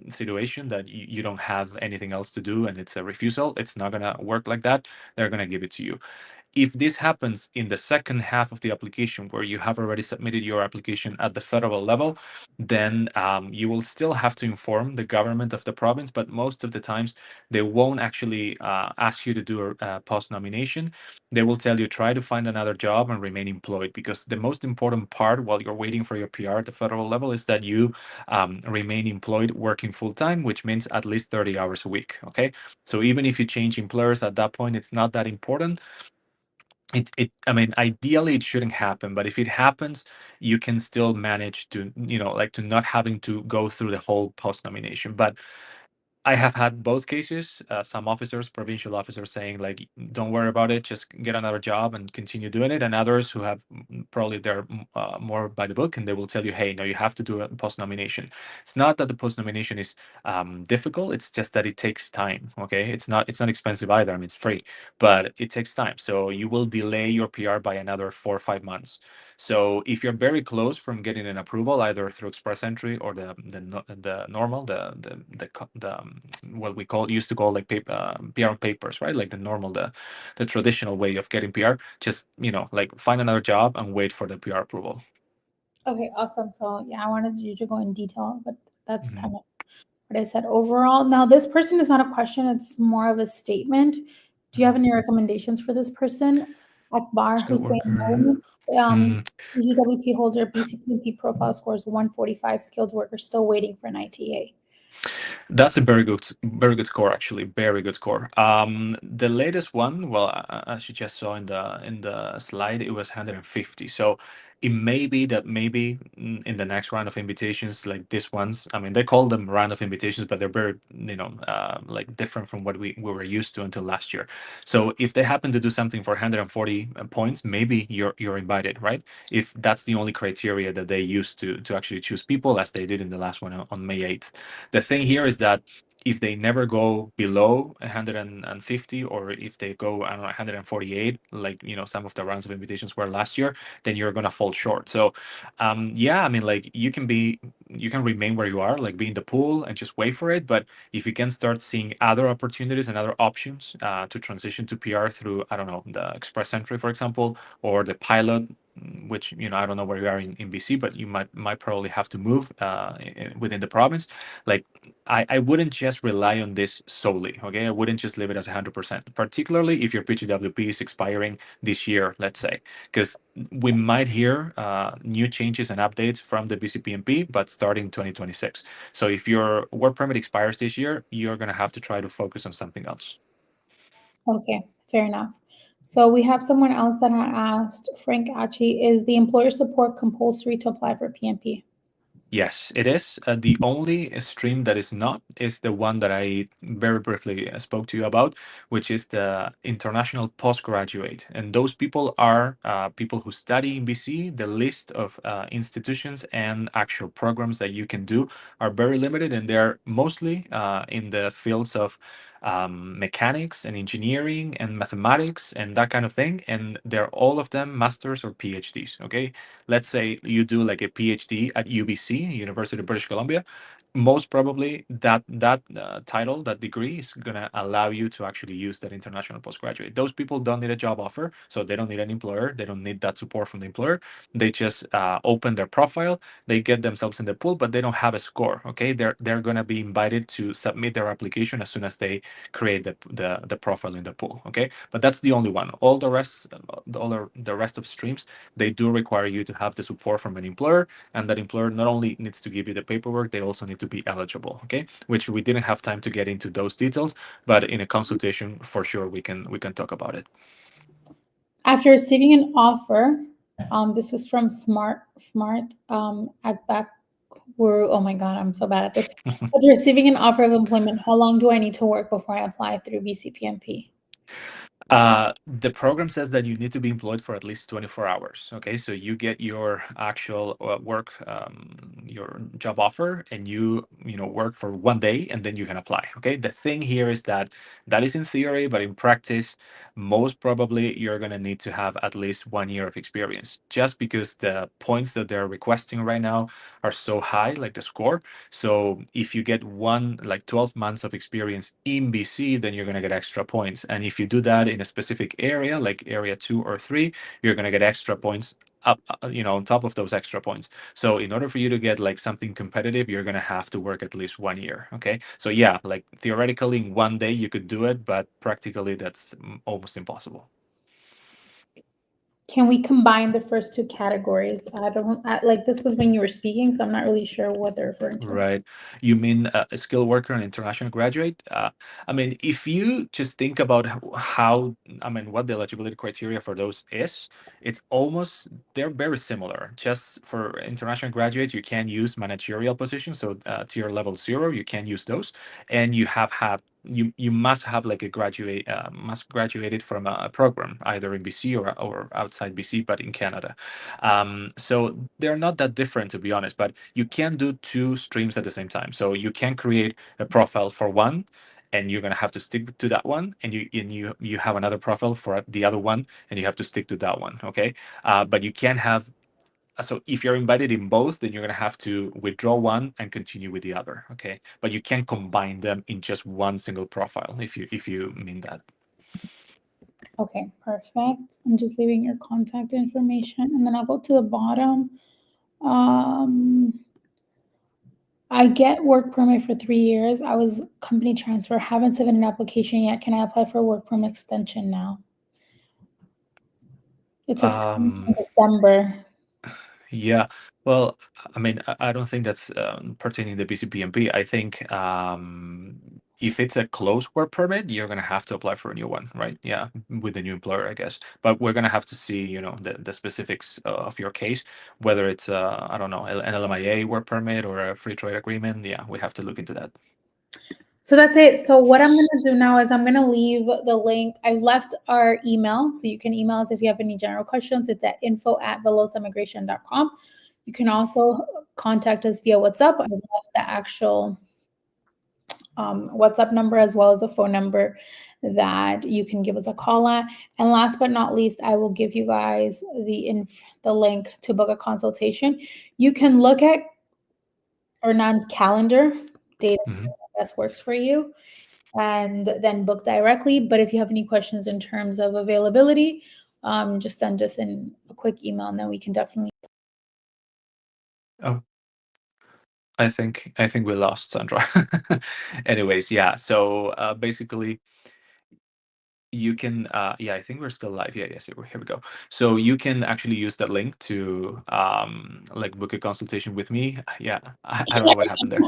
situation that you don't have anything else to do and it's a refusal. It's not gonna work like that. They're gonna give it to you. If this happens in the second half of the application, where you have already submitted your application at the federal level, then you will still have to inform the government of the province, but most of the times they won't actually ask you to do a post nomination. They will tell you, try to find another job and remain employed, because the most important part while you're waiting for your PR at the federal level is that you remain employed working full time, which means at least 30 hours a week. Okay. So even if you change employers at that point, it's not that important. I mean, ideally it shouldn't happen, but if it happens, you can still manage to like to not having to go through the whole post nomination. But I have had both cases. Some officers, provincial officers, saying like, "Don't worry about it. Just get another job and continue doing it." And others who have probably they're more by the book, and they will tell you, "Hey, no, you have to do a post nomination." It's not that the post nomination is difficult. It's just that it takes time. Okay, it's not expensive either. I mean, it's free, but it takes time. So you will delay your PR by another 4 or 5 months. So if you're very close from getting an approval, either through express entry or the normal what we used to call like PR papers, right? Like the normal the traditional way of getting PR. Just like find another job and wait for the PR approval. Okay, awesome. So yeah, I wanted you to go in detail, but that's Mhm. kind of what I said overall. Now, this person is not a question, it's more of a statement. Do you have Mhm. any recommendations for this person? Akbar Skilled Hussein worker. Moon, um, Hmm. GWP holder, BCPP profile scores 145, skilled worker, still waiting for an ITA. That's a very good score, actually. Very good score. The latest one, well, as you just saw in the slide, it was 150. So it may be that maybe in the next round of invitations, like this ones, I mean, they call them round of invitations, but they're very, like different from what we were used to until last year. So if they happen to do something for 140 points, maybe you're invited, right? If that's the only criteria that they use to actually choose people, as they did in the last one on May 8th. The thing here is that if they never go below 150, or if they go, I don't know, 148, like some of the rounds of invitations were last year, then you're gonna fall short. So yeah, I mean, like you can remain where you are, like be in the pool and just wait for it. But if you can start seeing other opportunities and other options to transition to PR through, I don't know, the express entry, for example, or the pilot, which I don't know where you are in BC, but you might probably have to move within the province. Like I wouldn't just rely on this solely. Okay, I wouldn't just leave it as 100%, particularly if your PGWP is expiring this year, let's say, because we might hear new changes and updates from the BCPMP, but starting 2026. So if your work permit expires this year, you're gonna have to try to focus on something else. Okay, fair enough. So we have someone else that had asked, Frank Achi, is the employer support compulsory to apply for PMP? Yes, it is. The only stream that is not is the one that I very briefly spoke to you about, which is the international postgraduate. And those people are people who study in BC. The list of institutions and actual programs that you can do are very limited, and they're mostly in the fields of mechanics and engineering and mathematics and that kind of thing. And they're all of them masters or PhDs. Okay, let's say you do like a PhD at UBC, University of British Columbia, most probably that title, that degree is going to allow you to actually use that international postgraduate. Those people don't need a job offer, so they don't need an employer. They don't need that support from the employer. They just open their profile, they get themselves in the pool, but they don't have a score. Okay, they're going to be invited to submit their application as soon as they create the profile in the pool. Okay, but that's the only one. All the rest, the rest of streams, they do require you to have the support from an employer, and that employer not only needs to give you the paperwork, they also need to be eligible. Okay, which we didn't have time to get into those details, but in a consultation for sure we can talk about it. After receiving an offer, this was from Smart at back. Oh my God, I'm so bad at this. After receiving an offer of employment, how long do I need to work before I apply through BCPMP? The program says that you need to be employed for at least 24 hours. Okay, so you get your actual work, your job offer, and you work for one day, and then you can apply. Okay, the thing here is that that is in theory, but in practice, most probably you're gonna need to have at least 1 year of experience, just because the points that they're requesting right now are so high, like the score. So if you get like 12 months of experience in BC, then you're going to get extra points. And if you do that in a specific area, like area 2 or 3, you're going to get extra points up, on top of those extra points. So in order for you to get like something competitive, you're going to have to work at least 1 year. Okay. So yeah, like theoretically in one day you could do it, but practically that's almost impossible. Can we combine the first two categories? Like this was when you were speaking, so I'm not really sure what they're referring to. Right. You mean a skilled worker and international graduate? I mean, if you just think about how, I mean, what the eligibility criteria for those is, they're very similar. Just for international graduates, you can use managerial positions, so tier level 0, you can use those, and you must have like must graduated from a program either in BC or outside BC, but in Canada. So they're not that different, to be honest, but you can do two streams at the same time. So you can create a profile for one, and you're gonna have to stick to that one, and you have another profile for the other one, and you have to stick to that one. Okay, but you can have. So if you're invited in both, then you're gonna have to withdraw one and continue with the other. Okay, but you can combine them in just one single profile if you mean that. Okay, perfect. I'm just leaving your contact information, and then I'll go to the bottom. I get work permit for 3 years. I was company transfer. Haven't submitted an application yet. Can I apply for a work permit extension now? It's extended in Um, December. Yeah, well, I mean, I don't think that's pertaining to BCPMP. I think if it's a closed work permit, you're gonna have to apply for a new one, right? Yeah, with the new employer, I guess. But we're gonna have to see, the specifics of your case, whether it's I don't know, an LMIA work permit or a free trade agreement. Yeah, we have to look into that. So that's it. So what I'm gonna do now is I'm gonna leave the link. I left our email, so you can email us if you have any general questions. It's at info@velosaimmigration.com. You can also contact us via WhatsApp. I left the actual WhatsApp number as well as the phone number that you can give us a call at. And last but not least, I will give you guys the link to book a consultation. You can look at Hernan's calendar, date Mhm. that best works for you, and then book directly. But if you have any questions in terms of availability, just send us in a quick email, and then we can definitely. Oh, I think we lost Sandra. Anyways, yeah. So basically, you can yeah, I think we're still live. Yeah, yes, here we go. So you can actually use that link to like book a consultation with me. Yeah, I don't know what happened there.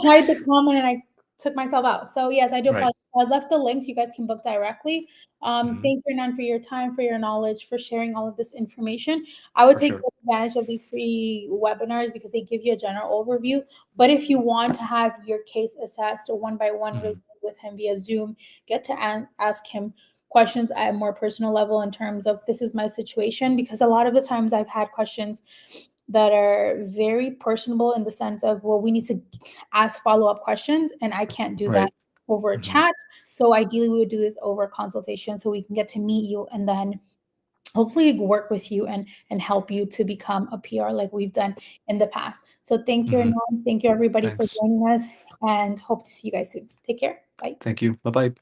Hide the comment, and I took myself out. So yes, I do Right. apologize. I left the links. You guys can book directly. Mhm. Thank you, Nan, for your time, for your knowledge, for sharing all of this information. I would For take sure. advantage of these free webinars because they give you a general overview. But if you want to have your case assessed one by one really Mhm. with him via Zoom, get to ask him questions at a more personal level in terms of this is my situation, because a lot of the times I've had questions that are very personable in the sense of, well, we need to ask follow-up questions and I can't do that Right. over a Mhm. chat. So ideally we would do this over a consultation so we can get to meet you and then hopefully work with you and help you to become a PR like we've done in the past. So thank you, Mhm. Arnon. Thank you everybody for Thanks. joining us and hope to see you guys soon. Take care. Bye. Thank you. Bye bye.